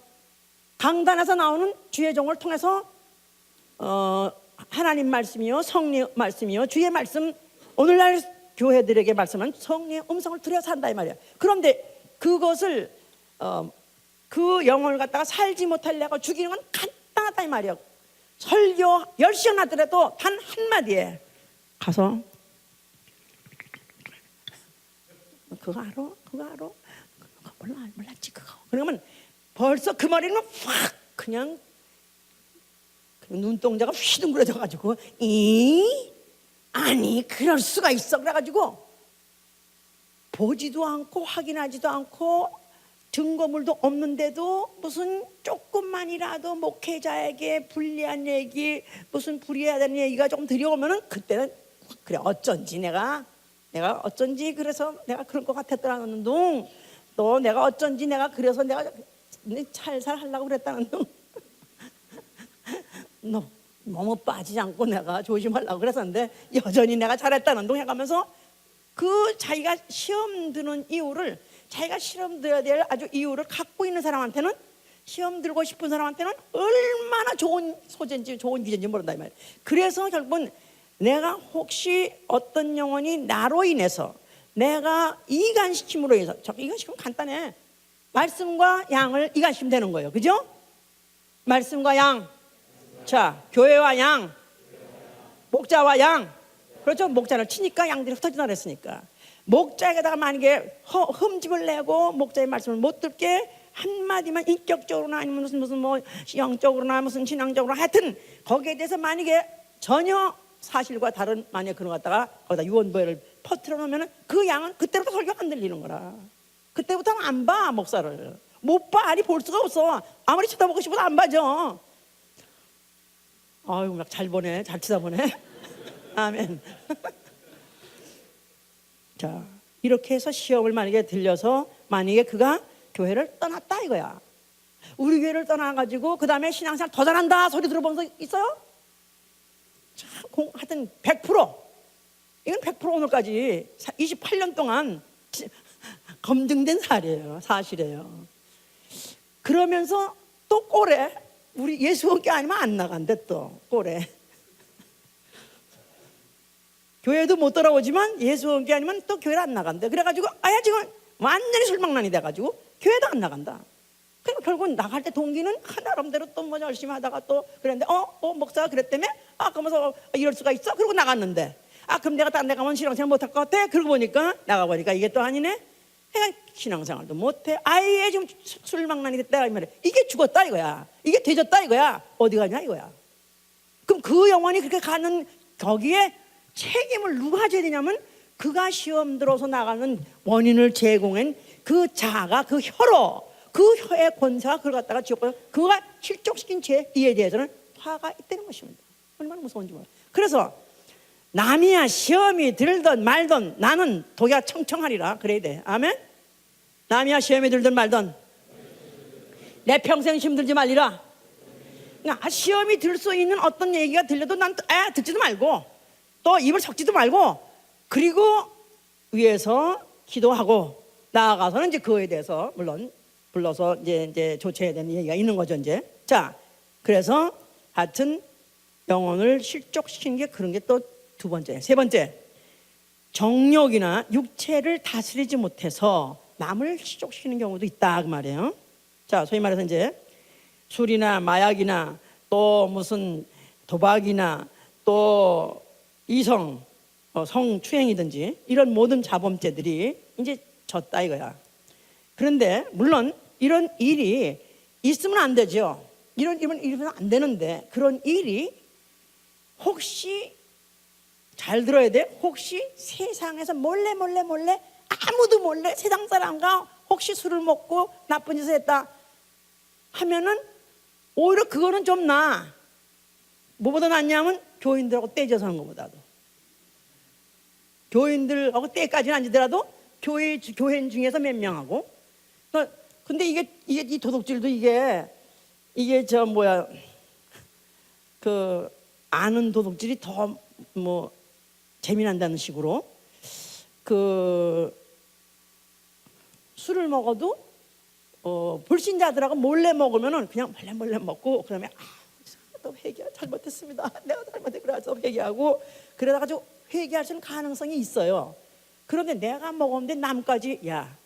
강단에서 나오는 주의 종을 통해서 하나님 말씀이요, 성령 말씀이요, 주의 말씀, 오늘날 교회들에게 말씀은 성령의 음성을 들여서 한다 이 말이야. 그런데 그것을 그 영혼을 갖다가 살지 못하려고 죽이는 건 간단하다 이 말이야. 설교 10시간 하더라도 단 한마디에 가서 그거 알아? 그거 알아? 그거 몰랐지 그거. 그러면 벌써 그 머리는 확 그냥 눈동자가 휘둥그레져가지고 아니 그럴 수가 있어 그래가지고 보지도 않고 확인하지도 않고 증거물도 없는데도 무슨 조금만이라도 목회자에게 불리한 얘기, 무슨 불리해야 되는 얘기가 조금 들여오면은 그때는 그래 어쩐지 내가 어쩐지 그래서 내가 그럴 것 같았다는 둥, 또 내가 어쩐지 내가 그래서 내가 살살 하려고 그랬다는 둥 너무 빠지지 않고 내가 조심하려고 그랬었는데 여전히 내가 잘했다는 둥 해가면서 그 자기가 시험 드는 이유를, 자기가 시험 들어야 될 아주 이유를 갖고 있는 사람한테는, 시험 들고 싶은 사람한테는 얼마나 좋은 소재인지 좋은 기제인지 모른다 이 말이에요. 그래서 결국은 내가 혹시 어떤 영혼이 나로 인해서 내가 이간시킴으로 인해서, 이간시키면 간단해. 말씀과 양을 이간시키면 되는 거예요. 그죠? 말씀과 양. 자, 교회와 양, 목자와 양. 그렇죠? 목자를 치니까 양들이 흩어지나 그랬으니까. 목자에다가 만약에 흠집을 내고 목자의 말씀을 못 듣게 한마디만 인격적으로나 아니면 무슨 뭐 영적으로나 무슨 신앙적으로 하여튼 거기에 대해서 만약에 전혀 사실과 다른 만약 그런 거 갖다가 거기다 유언보혈을 퍼뜨려 놓으면 그 양은 그때부터 설교가 안 들리는 거라. 그때부터는 안 봐. 목사를 못 봐. 아니 볼 수가 없어. 아무리 쳐다보고 싶어도 안 봐죠. 아유 막 잘 보네. 잘 쳐다보네. 아멘. 자, 이렇게 해서 시험을 만약에 들려서 만약에 그가 교회를 떠났다 이거야. 우리 교회를 떠나가지고 그 다음에 신앙생활 더 잘한다 소리 들어본 적 있어요? 자, 하여튼 100% 이건 100% 오늘까지 28년 동안 검증된 사실이에요. 그러면서 또 꼴에 우리 예수원교 아니면 안 나간대. 또 꼴에 교회도 못 돌아오지만 예수원교 아니면 또 교회를 안 나간대. 그래가지고 아야 지금 완전히 술망난이 돼가지고 교회도 안 나간다. 그리고 결국 나갈 때 동기는 나름대로 또 뭐 열심히 하다가 또 그랬는데 목사가 그랬다며? 그러면서 이럴 수가 있어? 그러고 나갔는데 그럼 내가 딴 데 가면 신앙생활 못할 것 같아? 그러고 보니까 나가보니까 이게 또 아니네. 그러니까 신앙생활도 못해. 아예 지금 술망난이 됐다 이 말이야. 이게 죽었다 이거야. 이게 되졌다 이거야. 어디 가냐 이거야. 그럼 그 영혼이 그렇게 가는 거기에 책임을 누가 져야 되냐면 그가 시험 들어서 나가는 원인을 제공한 그 자가 그 혀로 그 혀의 권세가 그걸 갖다가 지었고 그가 실족시킨 죄 이에 대해서는 화가 있다는 것입니다. 얼마나 무서운지 몰라요. 그래서 남이야 시험이 들든 말든 나는 독야 청청하리라 그래야 돼. 아멘. 남이야 시험이 들든 말든 내 평생 시험 들지 말리라. 그러니까 시험이 들 수 있는 어떤 얘기가 들려도 난 듣지도 말고 또 입을 섞지도 말고 그리고 위에서 기도하고 나아가서는 이제 그거에 대해서 물론 불러서 이제 조치해야 되는 얘기가 있는 거죠 이제. 자, 그래서 하여튼 영혼을 실족시키는 게 그런 게 또 두 번째. 세 번째, 정욕이나 육체를 다스리지 못해서 남을 실족시키는 경우도 있다 그 말이에요. 자, 소위 말해서 이제 술이나 마약이나 또 무슨 도박이나 또 이성 성추행이든지 이런 모든 자범죄들이 이제 졌다 이거야. 그런데 물론 이런 일이 있으면 안 되죠. 이런 일은 있으면 안 되는데 그런 일이 혹시 잘 들어야 돼. 혹시 세상에서 몰래 아무도 몰래 세상 사람과 혹시 술을 먹고 나쁜 짓을 했다 하면은 오히려 그거는 좀 나아. 뭐보다 낫냐면 교인들하고 떼져서 하는 것보다도. 교인들하고 떼까지는 아니더라도 교인 중에서 몇 명하고. 근데 이게 이 도둑질도 이게 저 뭐야 그 아는 도둑질이 더 뭐 재미난다는 식으로 그 술을 먹어도 불신자들하고 몰래 먹으면은 그냥 몰래 먹고 그러면 또 회개 잘못했습니다. 내가 잘못해 그래서 회개하고 그러다가 좀 회개할 수 있는 가능성이 있어요. 그런데 내가 먹었는데 남까지 야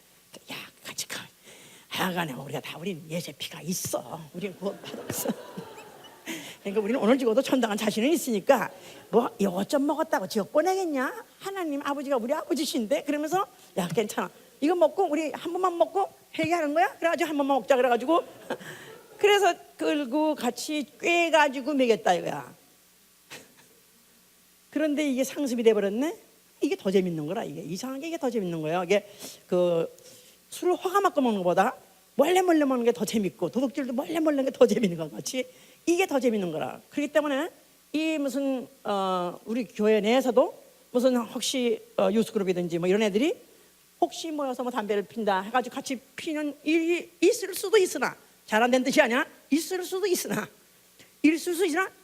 같이 가. 하여간에 우린 예수의 피가 있어. 우린 그거 받았어. 그러니까 우리는 오늘 죽어도 천당한 자신은 있으니까 뭐 이것 좀 먹었다고 지옥 보내겠냐? 하나님 아버지가 우리 아버지신데 그러면서 야 괜찮아. 이거 먹고 우리 한 번만 먹고 회개하는 거야? 그래가지고 한 번만 먹자 그래가지고 그래서 끌고 같이 꿰가지고 먹였다 이거야. 그런데 이게 상습이 돼버렸네. 이게 더 재밌는 거라. 이게 더 재밌는 거예요. 이게 그 술을 화가 맞고 먹는 것보다 몰래 먹는 게 더 재밌고 도둑질도 몰래 먹는 게 더 재밌는 것 같이 이게 더 재밌는 거라. 그렇기 때문에 이 무슨 우리 교회 내에서도 무슨 혹시 유스그룹이든지 뭐 이런 애들이 혹시 모여서 뭐 담배를 핀다 해가지고 같이 피는 일이 있을 수도 있으나 잘 안 된 뜻이 아니야. 있을 수도 있으나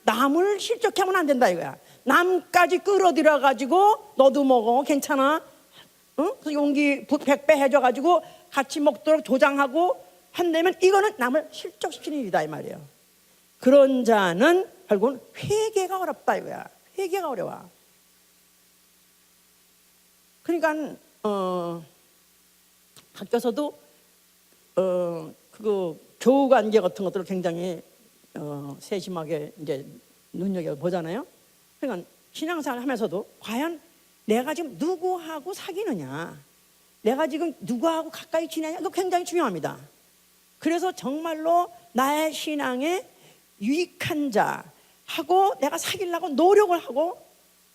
남을 실족해 하면 안 된다 이거야. 남까지 끌어들여 가지고 너도 먹어 괜찮아. 응? 그 용기 100배 해줘가지고 같이 먹도록 조장하고 한다면 이거는 남을 실족시키는 일이다 이 말이에요. 그런 자는 결국은 회개가 어렵다 이거야. 회개가 어려워. 그러니까 학교에서도 그거 교우 관계 같은 것들을 굉장히 세심하게 이제 눈여겨 보잖아요. 그러니까 신앙생활 하면서도 과연 내가 지금 누구하고 사귀느냐, 내가 지금 누구하고 가까이 지내냐, 이거 굉장히 중요합니다. 그래서 정말로 나의 신앙에 유익한 자하고 내가 사귀려고 노력을 하고,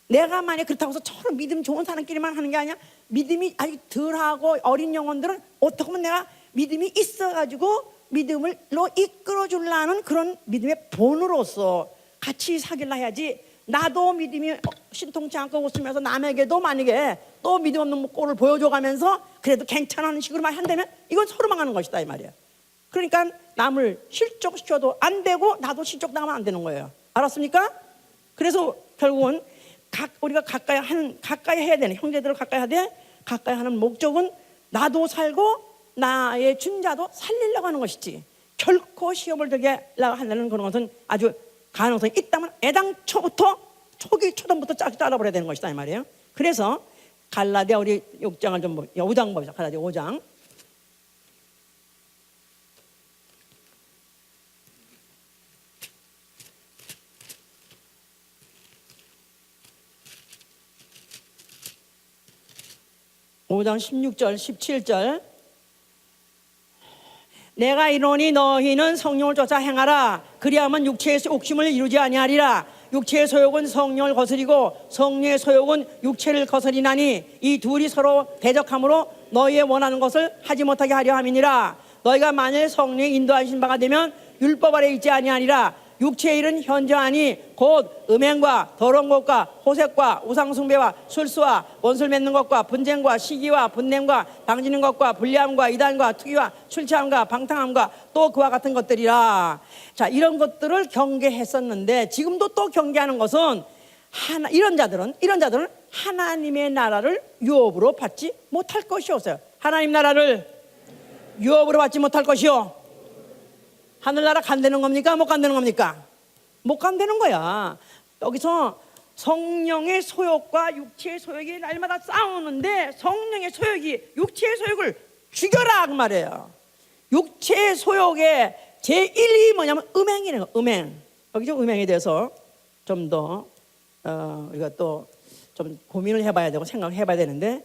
내가 만약 그렇다고 해서 저런 믿음 좋은 사람끼리만 하는 게 아니야. 믿음이 아직 덜하고 어린 영혼들은 어떻게 보면 내가 믿음이 있어가지고 믿음을로 이끌어주려는 그런 믿음의 본으로서 같이 사귀려 해야지. 나도 믿음이 신통치 않고 웃으면서 남에게도 만약에 또 믿음 없는 꼴을 보여줘가면서 그래도 괜찮은 식으로만 한다면 이건 서로 망하는 것이다 이 말이야. 그러니까 남을 실족시켜도 안 되고 나도 실족당하면 안 되는 거예요. 알았습니까? 그래서 결국은 우리가 가까이 해야 되는 형제들을 가까이 하되, 가까이 하는 목적은 나도 살고 나의 준자도 살리려고 하는 것이지, 결코 시험을 들게 하려고 한다는 그런 것은 아주 가능성이 있다면 애당초부터 초단부터 잘라버려야 되는 것이다 이 말이에요. 그래서 갈라디아 우리 6장을 좀 5장 봅시다. 갈라디아 5장. 5장 16절 17절 내가 이르노니 너희는 성령을 쫓아 행하라. 그리하면 육체의 옥심을 이루지 아니하리라. 육체의 소욕은 성령을 거스리고 성령의 소욕은 육체를 거스리나니 이 둘이 서로 대적함으로 너희의 원하는 것을 하지 못하게 하려 함이니라. 너희가 만일 성령의 인도하신 바가 되면 율법 아래 있지 아니하니라. 육체의 일은 현저하니 곧 음행과 더러운 것과 호색과 우상숭배와 술수와 원수를 맺는 것과 분쟁과 시기와 분냄과 당지는 것과 불리함과 이단과 투기와 술 취함과 방탕함과 또 그와 같은 것들이라. 자, 이런 것들을 경계했었는데 지금도 또 경계하는 것은 이런 자들은 하나님의 나라를 유업으로 받지 못할 것이었어요. 하나님 나라를 유업으로 받지 못할 것이요. 하늘나라 간다는 겁니까? 못 간다는 겁니까? 못 간다는 거야. 여기서 성령의 소욕과 육체의 소욕이 날마다 싸우는데 성령의 소욕이 육체의 소욕을 죽여라 그 말이에요. 육체의 소욕의 제1이 뭐냐면 음행이래요. 음행. 여기서 음행에 대해서 좀 더 우리가 또 좀 고민을 해봐야 되고 생각해봐야 되는데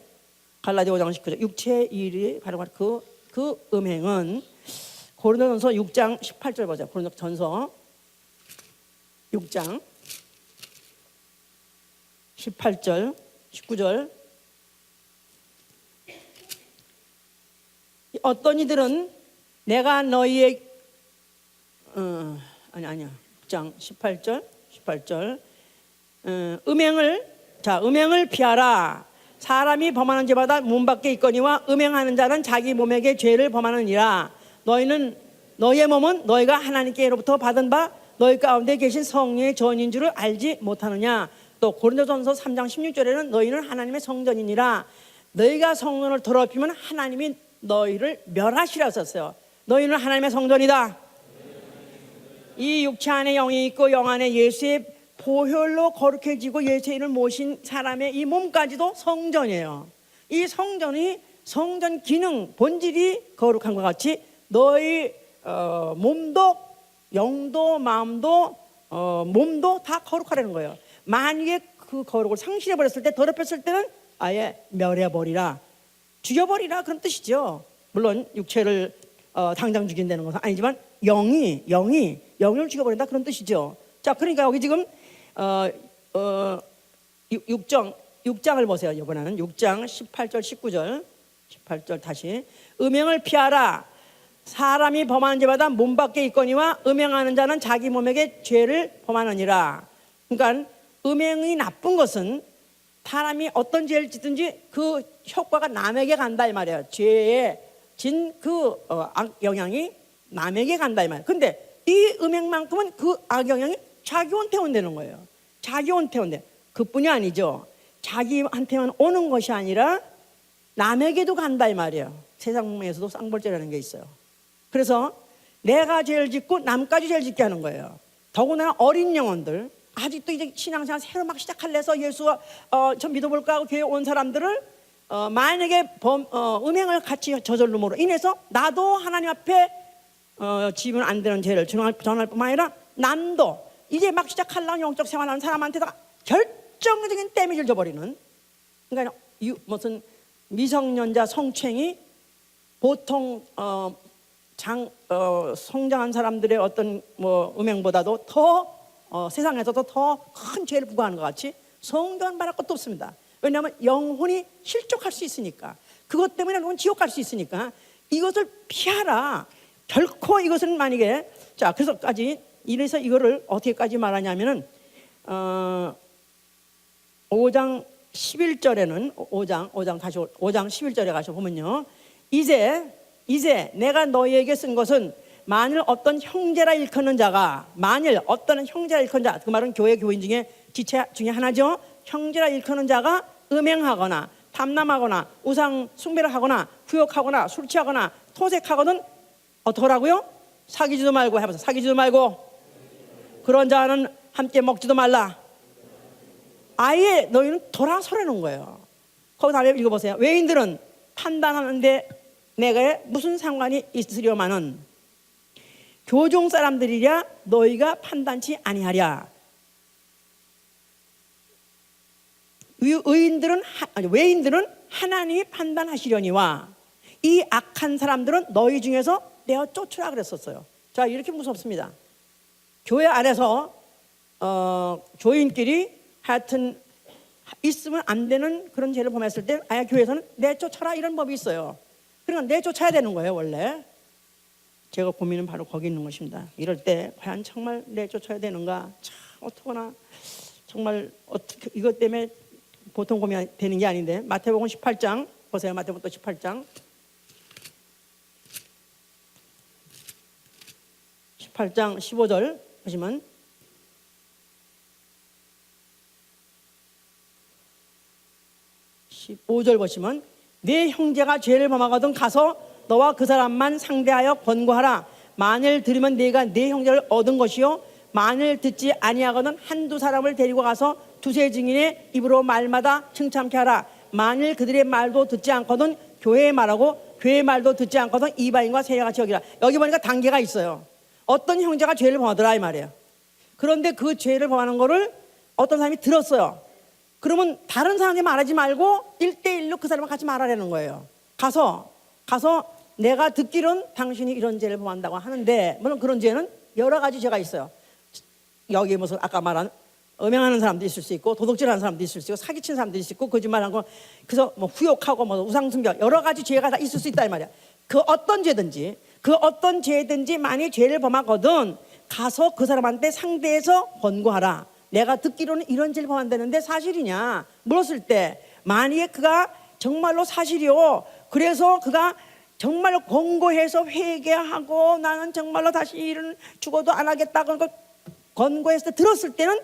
갈라디아 5장 19절 육체의 일이 바로 그 음행은 고린도전서 6장 18절 보자. 고린도전서 6장 18절 19절 어떤 이들은 내가 너희의 아니야 6장 18절 음행을 피하라. 사람이 범하는 죄마다 문 밖에 있거니와 음행하는 자는 자기 몸에게 죄를 범하느니라. 너희의 몸은 너희가 하나님께로부터 받은 바 너희 가운데 계신 성령의 전인 줄을 알지 못하느냐. 또 고린도전서 3장 16절에는 너희는 하나님의 성전이니라. 너희가 성전을 더럽히면 하나님이 너희를 멸하시라 썼어요. 너희는 하나님의 성전이다. 이 육체 안에 영이 있고 영 안에 예수의 보혈로 거룩해지고 예수의 이름을 모신 사람의 이 몸까지도 성전이에요. 이 성전이 성전 기능 본질이 거룩한 것 같이 너희 몸도 영도 마음도 몸도 다 거룩하라는 거예요. 만약에 그 거룩을 상실해버렸을 때 더럽혔을 때는 아예 멸해버리라 죽여버리라 그런 뜻이죠. 물론 육체를 당장 죽인다는 것은 아니지만 영을 죽여버린다 그런 뜻이죠. 자, 그러니까 여기 지금 6장을 보세요. 이번에는 6장 18절 19절 18절 다시 음행을 피하라. 사람이 범하는 죄마다 몸 밖에 있거니와 음행하는 자는 자기 몸에게 죄를 범하느니라. 그러니까 음행이 나쁜 것은 사람이 어떤 죄를 짓든지 그 효과가 남에게 간다 이 말이에요. 죄의 진 그 악영향이 남에게 간다 이 말이에요. 근데 이 음행만큼은 그 악영향이 자기한테 온다는 거예요. 자기한테 온대. 그뿐이 아니죠. 자기한테만 오는 것이 아니라 남에게도 간다 이 말이에요. 세상에서도 쌍벌죄라는 게 있어요. 그래서 내가 죄를 짓고 남까지 죄를 짓게 하는 거예요. 더구나 어린 영혼들 아직도 이제 신앙생활 새로 막 시작할래서 예수가 좀 믿어볼까 하고 교회 온 사람들을 만약에 음행을 같이 저절름으로 인해서 나도 하나님 앞에 지면 안 되는 죄를 전할 뿐만 아니라 남도 이제 막 시작하려고 영적 생활하는 사람한테다가 결정적인 데미지를 줘버리는. 그러니까 무슨 미성년자 성추행이 보통 성장한 사람들의 어떤 음행보다도 더 세상에서도 더 큰 죄를 부과하는 것 같이 성전 바랄 것도 없습니다. 왜냐하면 영혼이 실족할 수 있으니까. 그것 때문에 영혼 지옥 갈 수 있으니까 이것을 피하라. 결코 이것은 만약에 자 그래서까지 이래서 이거를 어떻게까지 말하냐면은 5장 11절에는 5장 11절에 가서 보면요. 이제 내가 너희에게 쓴 것은 만일 어떤 형제라 일컫는 자가 그 말은 교회 교인 중에 지체 중에 하나죠. 형제라 일컫는 자가 음행하거나 탐남하거나 우상 숭배를 하거나 구역하거나 술 취하거나 토색하거든 어떡하라고요? 사귀지도 말고 해보세요. 사귀지도 말고 그런 자는 함께 먹지도 말라. 아예 너희는 돌아서라는 거예요. 거기 다시 읽어보세요. 외인들은 판단하는데 내가 무슨 상관이 있으려마는 교종 사람들이랴 너희가 판단치 아니하랴. 외인들은 하나님이 판단하시려니와 이 악한 사람들은 너희 중에서 내어 쫓으라 그랬었어요. 자, 이렇게 무섭습니다. 교회 안에서 교인끼리 하여튼 있으면 안 되는 그런 죄를 범했을 때 아예 교회에서는 내쫓아라 이런 법이 있어요. 그러니까 내쫓아야 되는 거예요. 원래 제가 고민은 바로 거기 있는 것입니다. 이럴 때 과연 정말 내쫓아야 되는가? 참 어떡하나 정말 어떻게 이것 때문에 보통 고민이 되는 게 아닌데 마태복음 18장 보세요. 마태복음 또 18장 15절 보시면 15절 보시면 네 형제가 죄를 범하거든 가서 너와 그 사람만 상대하여 권고하라. 만일 들으면 네가 네 형제를 얻은 것이요 만일 듣지 아니하거든 한두 사람을 데리고 가서 두세 증인의 입으로 말마다 칭찬케 하라. 만일 그들의 말도 듣지 않거든 교회의 말하고 교회의 말도 듣지 않거든 이방인과 세리같이 여기라. 여기 보니까 단계가 있어요. 어떤 형제가 죄를 범하더라 이 말이에요. 그런데 그 죄를 범하는 거를 어떤 사람이 들었어요. 그러면 다른 사람이 말하지 말고 1대1로 그 사람과 같이 말하라는 거예요. 가서 내가 듣기로는 당신이 이런 죄를 범한다고 하는데 물론 그런 죄는 여러 가지 죄가 있어요. 여기 무슨 아까 말한 음행하는 사람도 있을 수 있고 도둑질하는 사람도 있을 수 있고 사기친 사람도 있을 수 있고 거짓말하는 거 그래서 뭐 후욕하고 뭐 우상숭배 여러 가지 죄가 다 있을 수 있다 이 말이야. 그 어떤 죄든지 만약 죄를 범하거든 가서 그 사람한테 상대해서 권고하라. 내가 듣기로는 이런 죄를 범한다는데 사실이냐 물었을 때 만약에 그가 정말로 사실이요 그래서 그가 정말로 권고해서 회개하고 나는 정말로 다시 일은 죽어도 안 하겠다 그런 걸 권고해서 들었을 때는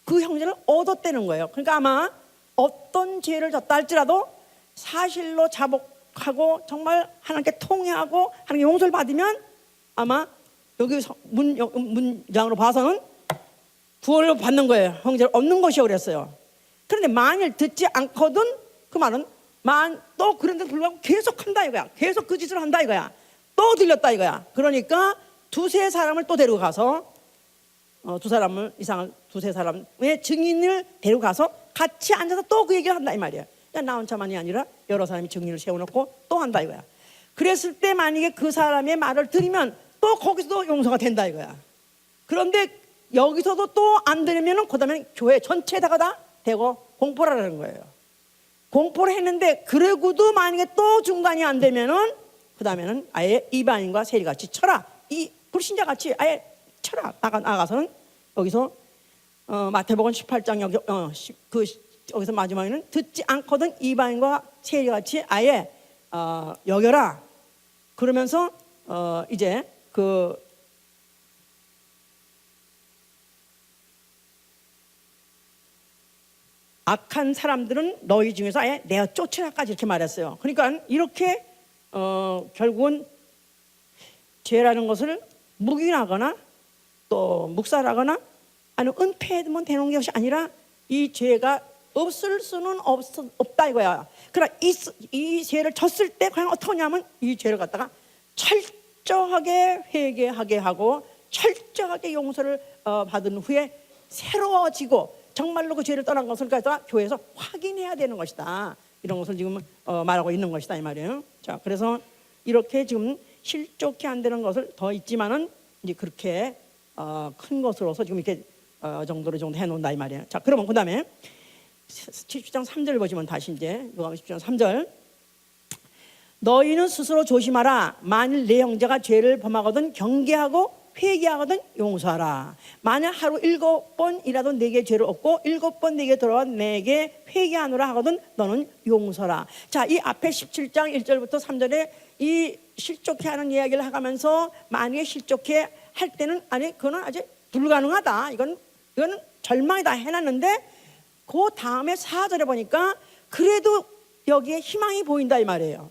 그 형제를 얻었다는 거예요. 그러니까 아마 어떤 죄를 졌다 할지라도 사실로 자복하고 정말 하나님께 통회하고 하나님께 용서를 받으면 아마 여기 문장으로 봐서는 구원을 받는 거예요. 형제를 얻는 것이요 그랬어요. 그런데 만일 듣지 않거든 그 말은 또 그런데 불구하고 계속 한다 이거야. 계속 그 짓을 한다 이거야. 또 들렸다 이거야. 그러니까 두세 사람을 또 데리고 가서 두세 사람의 증인을 데리고 가서 같이 앉아서 또 그 얘기를 한다 이 말이야. 그러니까 나 혼자만이 아니라 여러 사람이 증인을 세워놓고 또 한다 이거야. 그랬을 때 만약에 그 사람의 말을 들으면 또 거기서도 용서가 된다 이거야. 그런데 여기서도 또 안 되면은 그다음에 교회 전체에다가 다 대고 공포를 하라는 거예요. 공포를 했는데 그러고도 만약에 또 중간이 안 되면은 그다음에는 아예 이방인과 세리같이 쳐라. 이 불신자같이 아예 쳐라. 나가서는 여기서 마태복음 18장 여기서 마지막에는 듣지 않거든 이방인과 세리같이 아예 여겨라. 그러면서 이제 그 악한 사람들은 너희 중에서 아예 내어 쫓으라까지 이렇게 말했어요. 그러니까 이렇게 결국은 죄라는 것을 묵인하거나 또 묵살하거나 아니면 은폐하면 되는 것이 아니라 이 죄가 없을 수는 없다 이거야. 그러나 이 죄를 졌을 때 과연 어떻게 하냐면 이 죄를 갖다가 철저하게 회개하게 하고 철저하게 용서를 받은 후에 새로워지고 정말로 그 죄를 떠난 것을 갖다가 교회에서 확인해야 되는 것이다. 이런 것을 지금 말하고 있는 것이다 이 말이에요. 자, 그래서 이렇게 지금 실족해 안 되는 것을 더 있지만은 이제 그렇게 큰 것으로서 지금 이렇게 정도 해놓는다 이 말이에요. 자, 그러면 그 다음에 17장 3절 보시면 다시 이제 17장 3절 너희는 스스로 조심하라. 만일 내 형제가 죄를 범하거든 경계하고 회개하거든 용서하라. 만약 하루 7번이라도 내게 죄를 얻고 7번 내게 돌아와 내게 회개하노라 하거든 너는 용서라. 자, 이 앞에 17장 1절부터 3절에 이 실족해 하는 이야기를 하면서 만약에 실족해 할 때는 아니 그거는 아직 불가능하다. 이건 절망이다 해놨는데 그 다음에 4절에 보니까 그래도 여기에 희망이 보인다 이 말이에요.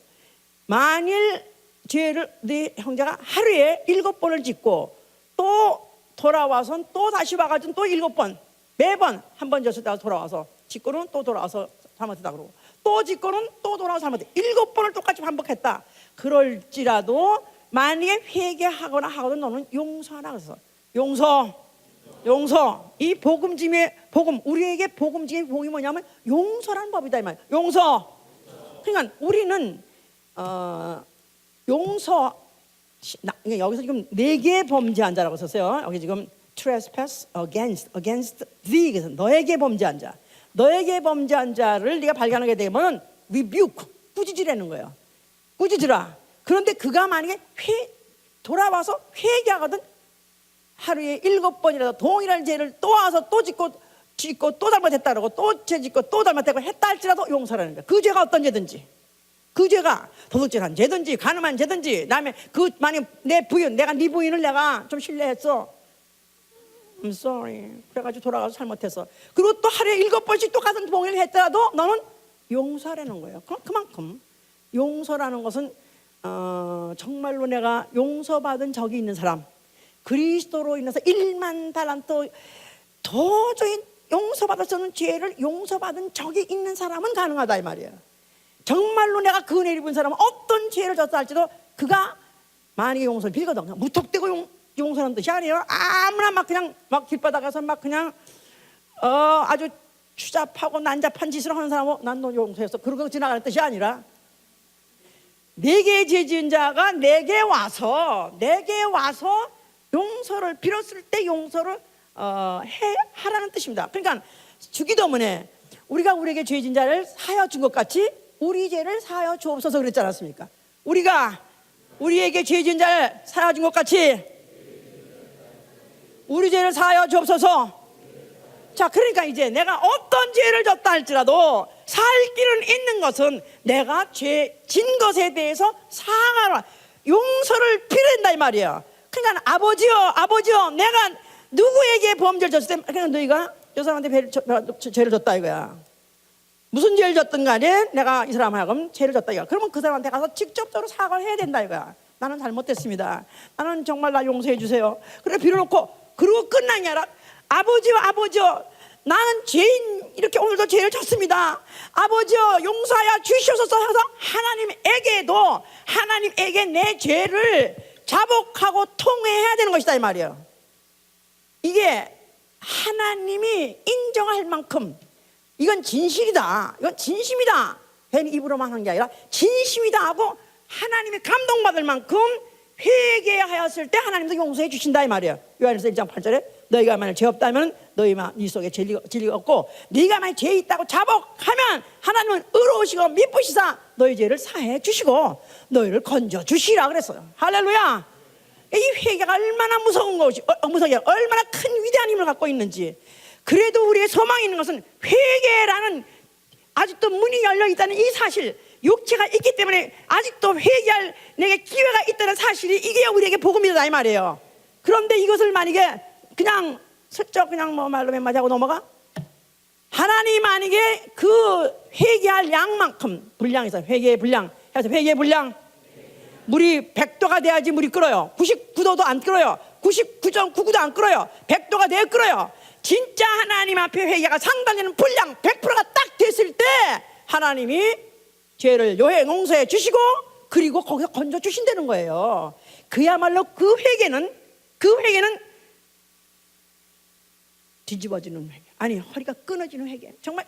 만일 죄를 네 형제가 하루에 7번을 짓고 또 돌아와서 또 다시 와가지고 또 7번 매번 한 번 졌을 때 돌아와서 짓고는 또 돌아와서 잘못했다 그러고 또 짓고는 또 돌아와서 잘못했다 7번을 똑같이 반복했다. 그럴지라도 만약에 회개하거나 하거든 너는 용서하라 그래서 용서 용서. 이 복음짐의 복음, 우리에게 복음짐의 복음이 뭐냐면 용서라는 법이다 이 말이야. 용서. 그러니까 우리는 용서. 여기서 지금 4개 범죄한 자라고 썼어요. 여기 지금 trespass against thee, 그래서 너에게 범죄한 자. 너에게 범죄한 자를 네가 발견하게 되면 rebuke, 꾸짖으라는 거예요. 꾸짖으라. 그런데 그가 만약에 돌아와서 회개하거든, 하루에 7번이라도 동일한 죄를 또 와서 또 짓고 또 잘못했다 그러고 또 죄 짓고 또 잘못했고 했다 할지라도 용서라는 거야. 그 죄가 어떤 죄든지, 그 죄가 도둑질한 죄든지 간음한 죄든지, 그다음에 그 만약 내 부인, 내가 네 부인을 내가 좀 신뢰했어, I'm sorry, 그래가지고 돌아가서 잘못했어. 그리고 또 하루에 7번씩 똑같은 봉인을 했더라도 너는 용서하라는 거예요. 그만큼 용서라는 것은 정말로 내가 용서받은 적이 있는 사람, 그리스도로 인해서 1만 달란트 도저히 용서받을 수 없는 죄를 용서받은 적이 있는 사람은 가능하다 이 말이에요. 정말로 내가 그 은혜를 입은 사람은 어떤 죄를 졌다 할지도 그가 만약에 용서를 빌거든, 무턱대고 용서하는 뜻이 아니에요. 아무나 막 그냥 막 길바닥 가서 막 그냥 아주 추잡하고 난잡한 짓을 하는 사람은 난 너 용서했어, 그러고 지나가는 뜻이 아니라, 내게 죄 지은 자가 내게 와서 용서를 빌었을 때 용서를 하라는 뜻입니다. 그러니까 주기도문에 우리가 우리에게 죄 지은 자를 사하여 준 것 같이 우리 죄를 사하여 주옵소서 그랬지 않았습니까? 우리가 우리에게 죄 지은 자를 사하여 준 것 같이 우리 죄를 사하여 주옵소서. 자, 그러니까 이제 내가 어떤 죄를 졌다 할지라도 살 길은 있는 것은 내가 죄 진 것에 대해서 사과를, 용서를 빌어야 이 말이에요. 그러니까 아버지요, 내가 누구에게 범죄를 졌을 때 그냥 너희가 저 사람한테 죄를 졌다 이거야. 무슨 죄를 졌든 간에 내가 이 사람하고 죄를 졌다 이거야. 그러면 그 사람한테 가서 직접적으로 사과를 해야 된다 이거야. 나는 잘못했습니다, 나는 정말 나 용서해 주세요, 그래 빌어놓고, 그리고 끝나는 게 아니라 아버지요, 나는 죄인, 이렇게 오늘도 죄를 졌습니다, 아버지요 용서하여 주시옵소서 해서 하나님에게 내 죄를 자복하고 통회해야 되는 것이다 이 말이에요. 이게 하나님이 인정할 만큼 이건 진실이다, 이건 진심이다, 괜히 입으로만 하는 게 아니라 진심이다 하고 하나님이 감동받을 만큼 회개하였을 때 하나님도 용서해 주신다 이 말이에요. 요한일서 1장 8절에 너희가 만약 죄 없다면 네 속에 진리가 없고, 네가 만약 죄 있다고 자복하면 하나님은 의로우시고 미쁘시사 너희 죄를 사해 주시고 너희를 건져 주시라 그랬어요. 할렐루야. 이 회개가 얼마나 무서운 것이, 얼마나 큰 위대한 힘을 갖고 있는지. 그래도 우리의 소망이 있는 것은 회개라는 아직도 문이 열려 있다는 이 사실, 육체가 있기 때문에 아직도 회개할 내게 기회가 있다는 사실이, 이게 우리에게 복음이다 이 말이에요. 그런데 이것을 만약에 그냥 슬쩍 그냥 뭐 말로 몇 마디 하고 넘어가, 하나님 만약에 그 회개할 양만큼 분량에서 회개의 분량 해서 회개의 분량, 물이 100도가 돼야지 물이 끓어요. 99도도 안 끓어요. 99.99도 안 끓어요. 100도가 돼야 끓어요. 진짜 하나님 앞에 회개가 상달되는 분량 100%가 딱 됐을 때 하나님이 죄를 용서해 주시고 그리고 거기서 건져 주신다는 거예요. 그야말로 그 회개는 뒤집어지는 회개, 아니 허리가 끊어지는 회개. 정말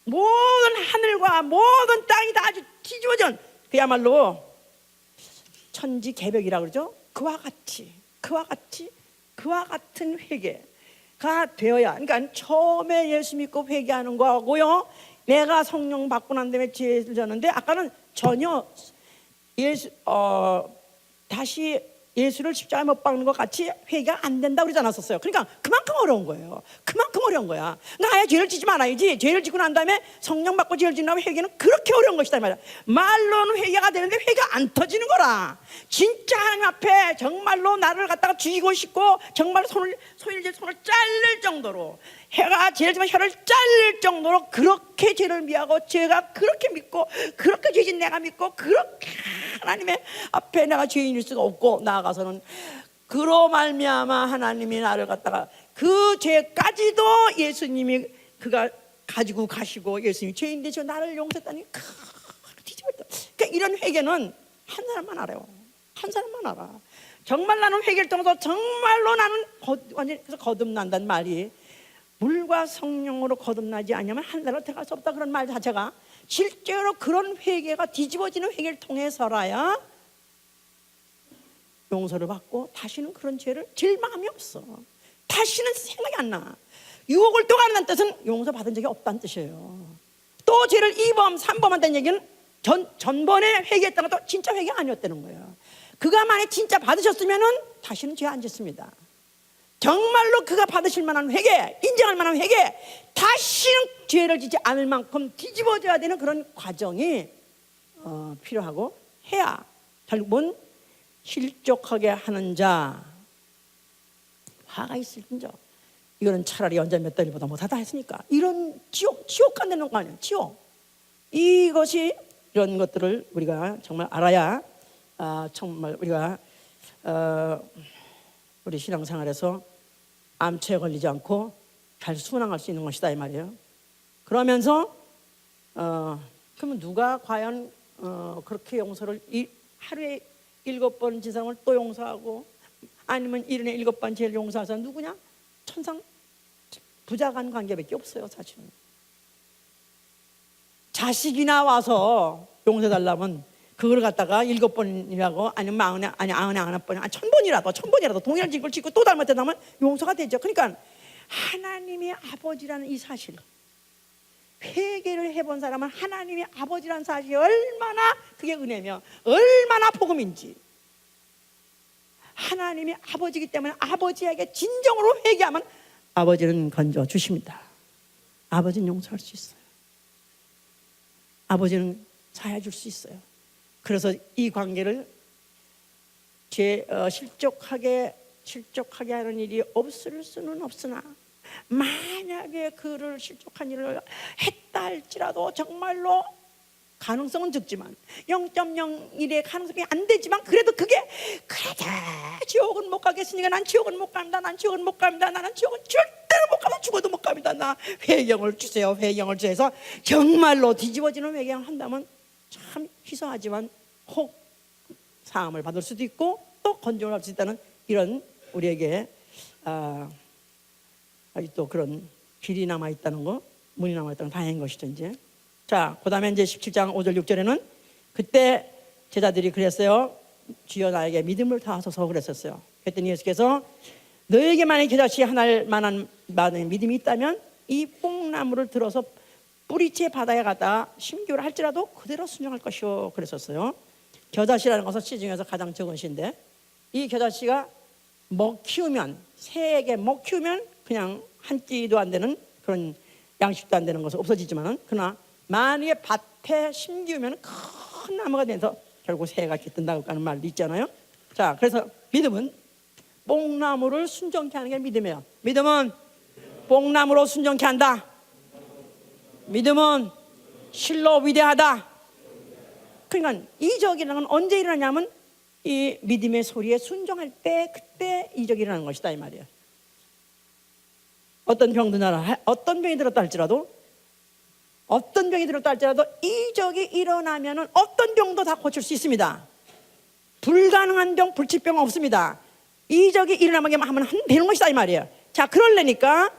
모든 하늘과 모든 땅이 다 아주 뒤집어진, 그야말로 천지개벽이라 그러죠. 그와 같은 회개가 되어야, 그러니까 처음에 예수 믿고 회개하는 거하고요, 내가 성령 받고 난 다음에 죄를 졌는데, 아까는 전혀 다시 예수를 십자가에 못 박는 것 같이 회개가 안 된다고 그러지 않았었어요. 그러니까 그만큼 어려운 거예요. 그만큼 어려운 거야. 나야 죄를 짓지 말아야지. 죄를 짓고 난 다음에 성령 받고 죄를 짓는다면 회개는 그렇게 어려운 것이다 말이야. 말로는 회개가 되는데 회개가 안 터지는 거라. 진짜 하나님 앞에 정말로 나를 갖다가 죽이고 싶고 정말 손을 자를 정도로, 해가 죄를 지면 혀를 자를 정도로 그렇게 죄를 미하고 죄가 그렇게 믿고 그렇게 죄진 내가 믿고 그렇게 하나님의 앞에 내가 죄인일 수가 없고 나아가서는 그로 말미암아 하나님이 나를 갖다가 그 죄까지도 예수님이 그가 가지고 가시고, 예수님이 죄인 되시고 나를 용서했다니 뒤집었다. 그러니까 이런 회개는 한 사람만 알아요. 한 사람만 알아. 정말 나는 회개를 통해서 정말로 나는 완전히 그래서 거듭난다는 말이 물과 성령으로 거듭나지 않으면 하늘나라로 들어갈 수 없다 그런 말 자체가 실제로 그런 회개가 뒤집어지는 회개를 통해서라야 용서를 받고 다시는 그런 죄를 질 마음이 없어. 다시는 생각이 안 나. 유혹을 또 가는다는 뜻은 용서받은 적이 없다는 뜻이에요. 또 죄를 2범, 3범한다는 얘기는 전번에 회개했다는 것도 진짜 회개 아니었다는 거예요. 그가 만약 진짜 받으셨으면 다시는 죄 안 짓습니다. 정말로 그가 받으실 만한 회개, 인정할 만한 회개, 다시는 죄를 짓지 않을 만큼 뒤집어져야 되는 그런 과정이 필요하고 해야 결국은 실족하게 하는 자, 화가 있을진저 이거는 차라리 연자 몇 달보다 못하다 했으니까 이런 지옥 간다는 거 아니에요. 지옥. 이것이 이런 것들을 우리가 정말 알아야 정말 우리가 우리 신앙생활에서 암체에 걸리지 않고 잘 순항할 수 있는 것이다 이 말이에요. 그러면서 그러면 누가 과연 그렇게 용서를 하루에 7번 지상을 또 용서하고 아니면 1년에 7번 죄를 용서할 사람 누구냐? 천상 부자 간 관계밖에 없어요 사실은. 자식이나 와서 용서해달라면 그걸 갖다가 7번이라고 아니면 99번, 1000번이라도 동일한 짓을 짓고 또 잘못했다면 용서가 되죠. 그러니까 하나님의 아버지라는 이 사실, 회개를 해본 사람은 하나님의 아버지라는 사실이 얼마나 그게 은혜며 얼마나 복음인지, 하나님의 아버지이기 때문에 아버지에게 진정으로 회개하면 아버지는 건져 주십니다. 아버지는 용서할 수 있어요. 아버지는 사해 줄 수 있어요. 그래서 이 관계를 실족하게 하는 일이 없을 수는 없으나 만약에 그를 실족한 일을 했다 할지라도 정말로 가능성은 적지만 0.01의 가능성이 안 되지만 그래도 그래도 지옥은 못 가겠으니까 난 지옥은 못 갑니다. 나는 지옥은 절대로 못 가면 죽어도 못 갑니다. 나 회경을 주세요. 회경을 주세요. 정말로 뒤집어지는 회경을 한다면 참 희소하지만 혹 사함을 받을 수도 있고 또 건져올 수 있다는 이런 우리에게 아직도 그런 길이 남아있다는 거, 문이 남아있다는 건 다행인 것이죠. 이제 자, 그 다음에 이제 17장 5절 6절에는 그때 제자들이 그랬어요. 주여 나에게 믿음을 다하소서 그랬었어요. 그랬더니 예수께서 너에게 만약 겨자씨 하나를 만한 믿음이 있다면 이 뽕나무를 들어서 뿌리째 바다에 가다 심기를 할지라도 그대로 순종할 것이요 그랬었어요. 겨자씨라는 것은 씨 중에서 가장 적은 씨인데 이 겨자씨가 새에게 먹 키우면 그냥 한 끼도 안 되는 그런 양식도 안 되는 것은 없어지지만은 그러나 만약에 밭에 심기우면 큰 나무가 돼서 결국 새가 깃든다고 하는 말도 있잖아요. 자, 그래서 믿음은 뽕나무를 순종케 하는 게 믿음이에요. 믿음은 뽕나무로 순종케 한다. 믿음은 실로 위대하다. 그러니까 이적이라는 건 언제 일어나냐면 이 믿음의 소리에 순종할 때 그때 이적이 일어나는 것이다 이 말이에요. 어떤 병이 들었다 할지라도 이적이 일어나면은 어떤 병도 다 고칠 수 있습니다. 불가능한 병, 불치병은 없습니다. 이적이 일어나면 하면 되는 것이다 이 말이에요. 자, 그러려니까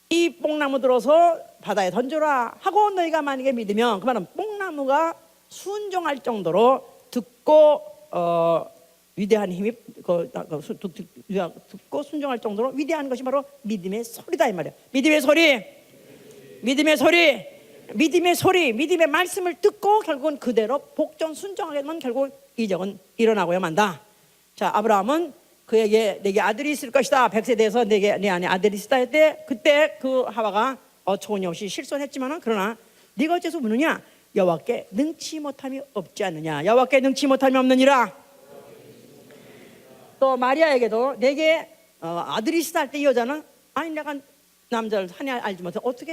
이 뽕나무 들어서 바다에 던져라 하고 너희가 만약에 믿으면 그 말은 뽕나무가 순종할 정도로 듣고 위대한 힘이 듣고 순종할 정도로 위대한 것이 바로 믿음의 소리다 이 말이에요. 믿음의 소리, 믿음의 말씀을 듣고 결국은 그대로 복종 순종하게 되면 결국 이적은 일어나고야 만다. 자, 아브라함은 그에게 내게 아들이 있을 것이다. 100세 돼서 내 안에 아들이 있다 할 때 그때 그 하와가 어처구니없이 실손했지만은 그러나 네가 어째서 묻느냐? 여호와께 능치 못함이 없지 않느냐? 여호와께 능치 못함이 없느니라. 또 마리아에게도 내게 아들이 있다 할 때 이 여자는 아니 내가 남자를 하냐 알지 못해 어찌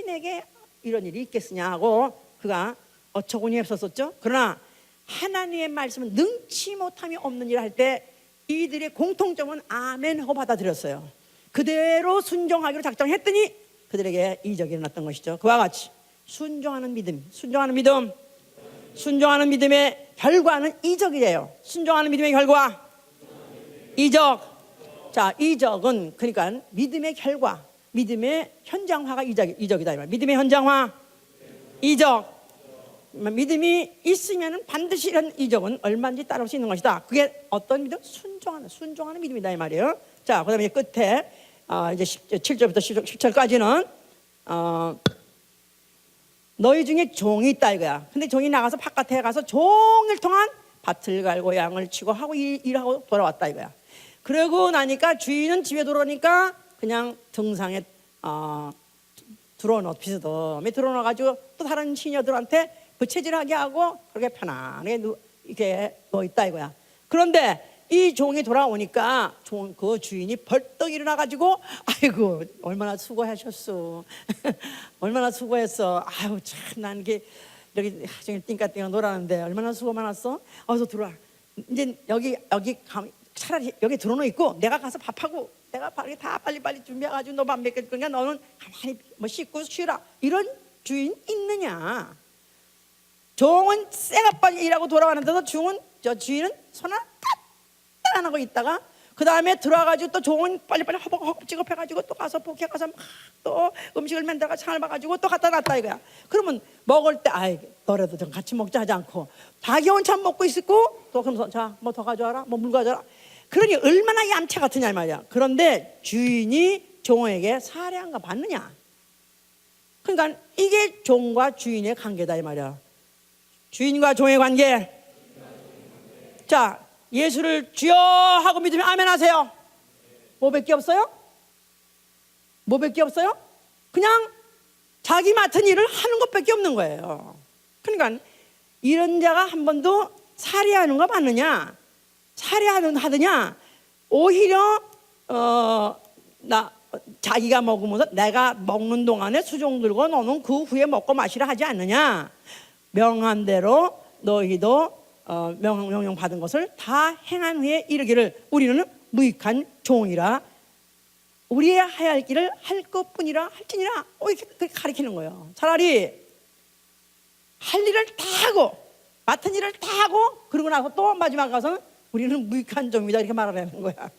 내게 이런 일이 있겠으냐 하고 그가 어처구니 없었었죠. 그러나 하나님의 말씀은 능치 못함이 없느니라 할 때 이들의 공통점은 아멘 하고 받아들였어요. 그대로 순종하기로 작정했더니 그들에게 이적이 일어났던 것이죠. 그와 같이 순종하는 믿음의 결과는 이적이래요. 순종하는 믿음의 결과 이적. 자, 이적은 그러니까 믿음의 결과, 믿음의 현장화가 이적이다 이 말. 믿음의 현장화 이적. 믿음이 있으면 반드시 이런 이적은 얼마든지 따라올 수 있는 것이다. 그게 어떤 믿음? 순종하는 믿음이다 이 말이에요. 자, 그다음에 끝에 이제 7절부터 10절까지는 너희 중에 종이 있다 이거야. 근데 종이 나가서 바깥에 가서 종일 동안 밭을 갈고 양을 치고 하고 일하고 돌아왔다 이거야. 그러고 나니까 주인은 집에 들어오니까 그냥 등상에 들어놓 비스듬히 들어놔가지고 또 다른 시녀들한테 부채질하게 하고 그렇게 편안하게 이렇게 누워 있다 이거야. 그런데 이 종이 돌아오니까 그 주인이 벌떡 일어나가지고 아이고 얼마나 수고하셨어. 얼마나 수고했어. 아유 참 난 이게 여기 종일 띵까띵까 놀았는데 얼마나 수고 많았어. 어서 들어와. 이제 여기 차라리 여기 들어놓고 있고 내가 가서 밥하고 내가 다 빨리빨리 준비해가지고 너 밥 먹일 거니까 너는 가만히 뭐 씻고 쉬라. 이런 주인 있느냐. 종은 쇠가 빨리 일하고 돌아가는데도 저 주인은 손 하나 딱 안 하고 있다가 그 다음에 들어와가지고 또 종은 빨리빨리 허벅허벅 찍업해가지고 또 가서 복해 가서 막 또 음식을 만들어가 창을 봐가지고 또 갖다 놨다 이거야. 그러면 먹을 때 아이 너라도 좀 같이 먹자 하지 않고 다 겨우참 먹고 있고 또 그러면서 자 뭐 더 가져와라 뭐 물 가져와라. 그러니 얼마나 얌체 같으냐 말이야. 그런데 주인이 종에게 사례한가 받느냐. 그러니까 이게 종과 주인의 관계다 이 말이야. 주인과 종의 관계. 자, 예수를 주여 하고 믿으면 아멘 하세요. 뭐밖에 없어요? 뭐밖에 없어요? 그냥 자기 맡은 일을 하는 것밖에 없는 거예요. 그러니까 이런 자가 한 번도 살해하는 거 맞느냐? 살해하느냐? 오히려 자기가 먹으면서 내가 먹는 동안에 수종 들고 너는 그 후에 먹고 마시라 하지 않느냐? 명한 대로 너희도 명령 받은 것을 다 행한 후에 이르기를 우리는 무익한 종이라 우리의 해야 할 길을 할 것뿐이라 할지니라. 이렇게 가리키는 거예요. 차라리 할 일을 다 하고 맡은 일을 다 하고 그러고 나서 또 마지막 가서는 우리는 무익한 종이다 이렇게 말하는 거야.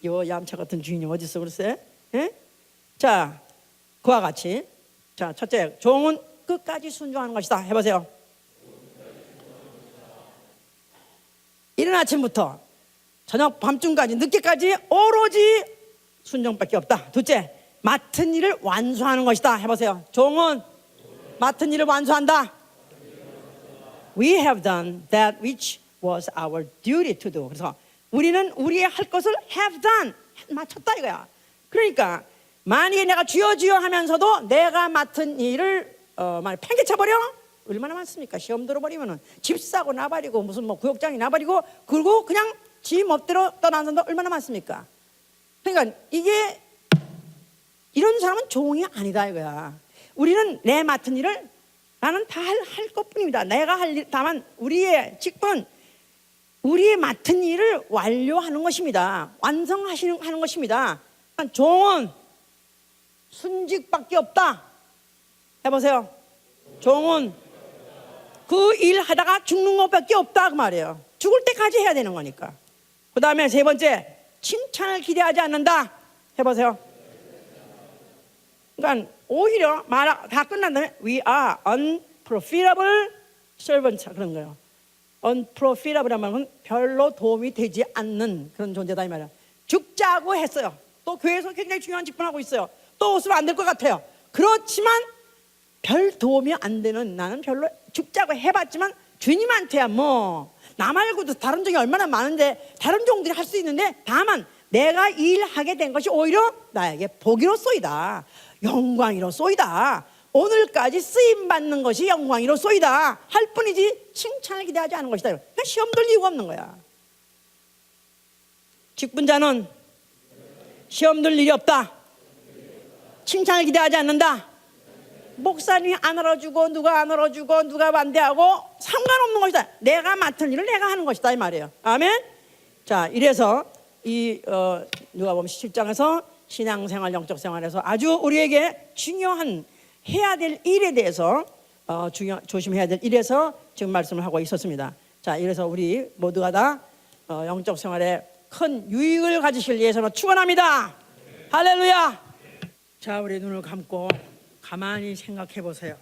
요 얌체 같은 주인이 어디 있어 글쎄? 예? 자, 그와 같이 자 첫째 종은 끝까지 순종하는 것이다. 해보세요. 이른 아침부터 저녁 밤중까지 늦게까지 오로지 순종밖에 없다. 둘째, 맡은 일을 완수하는 것이다. 해보세요. 종은 맡은 일을 완수한다. We have done that which was our duty to do. 그래서 우리는 우리의 할 것을 have done, 마쳤다 이거야. 그러니까 만약에 내가 주여 주여 하면서도 내가 맡은 일을 팽개쳐버려? 얼마나 많습니까? 시험 들어버리면은 집 사고 나발이고 무슨 뭐 구역장이 나발이고 그리고 그냥 지 멋대로 떠나는 사람도 얼마나 많습니까? 그러니까 이게 이런 사람은 종이 아니다 이거야. 우리는 내 맡은 일을 나는 다 할 것뿐입니다. 내가 할 일, 다만 우리의 직분, 우리의 맡은 일을 완료하는 것입니다. 하는 것입니다. 그러니까 종은 순직밖에 없다. 해보세요. 종은 그 일 하다가 죽는 것밖에 없다 그 말이에요. 죽을 때까지 해야 되는 거니까. 그 다음에 세 번째, 칭찬을 기대하지 않는다. 해보세요. 그러니까 오히려 다 끝난 다음에 We are unprofitable servants 그런 거예요. unprofitable 하면 별로 도움이 되지 않는 그런 존재다 이 말이야. 죽자고 했어요. 또 교회에서 굉장히 중요한 직분하고 있어요. 또 없으면 안 될 것 같아요. 그렇지만 별 도움이 안 되는 나는 별로 죽자고 해봤지만 주님한테야 뭐 나 말고도 다른 종이 얼마나 많은데 다른 종들이 할 수 있는데 다만 내가 일하게 된 것이 오히려 나에게 복이로소이다. 영광이로소이다. 오늘까지 쓰임받는 것이 영광이로소이다 할 뿐이지 칭찬을 기대하지 않은 것이다. 그러니까 시험 들 이유가 없는 거야. 직분자는 시험 들 일이 없다. 칭찬을 기대하지 않는다. 목사님이 안 알아주고 누가 안 알아주고 누가 반대하고 상관없는 것이다. 내가 맡은 일을 내가 하는 것이다 이 말이에요. 아멘. 자, 이래서 이 누가복음 17장에서 신앙생활 영적 생활에서 아주 우리에게 중요한 해야 될 일에 대해서 조심해야 될 일에서 지금 말씀을 하고 있었습니다. 자, 이래서 우리 모두가 다 영적 생활에 큰 유익을 가지실 예수로 축원합니다. 할렐루야. 자, 우리 눈을 감고 가만히 생각해 보세요.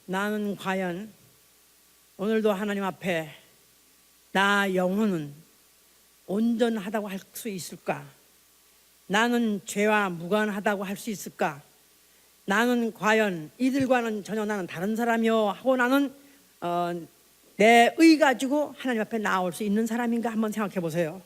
나는 과연 오늘도 하나님 앞에 나 영혼은 온전하다고 할 수 있을까? 나는 죄와 무관하다고 할 수 있을까? 나는 과연 이들과는 전혀 나는 다른 사람이요 하고 나는 내 의 가지고 하나님 앞에 나올 수 있는 사람인가 한번 생각해 보세요.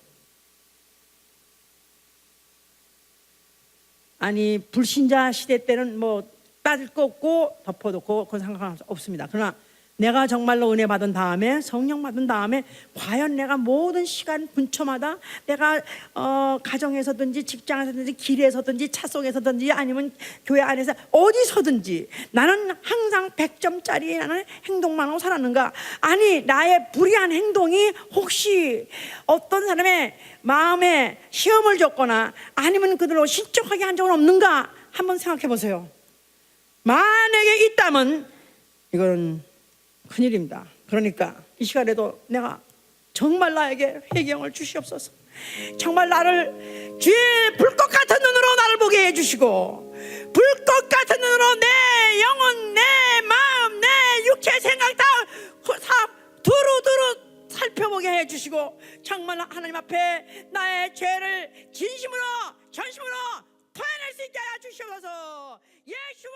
아니 불신자 시대 때는 뭐 따질 거 없고 덮어놓고 그건 상관은 없습니다. 그러나 내가 정말로 은혜 받은 다음에 성령 받은 다음에 과연 내가 모든 시간 분초마다 내가 가정에서든지 직장에서든지 길에서든지 차 속에서든지 아니면 교회 안에서 어디서든지 나는 항상 100점짜리 나는 행동만 하고 살았는가? 아니 나의 불의한 행동이 혹시 어떤 사람의 마음에 시험을 줬거나 아니면 그들로 실족하게 한 적은 없는가? 한번 생각해 보세요. 만약에 있다면 이거는 큰일입니다. 그러니까 이 시간에도 내가 정말 나에게 회개형을 주시옵소서. 정말 나를 주의 불꽃 같은 눈으로 나를 보게 해주시고 불꽃 같은 눈으로 내 영혼, 내 마음, 내 육체 생각 다 두루두루 살펴보게 해주시고 정말 하나님 앞에 나의 죄를 진심으로 전심으로 토해낼 수 있게 하여 주시옵소서. 예수와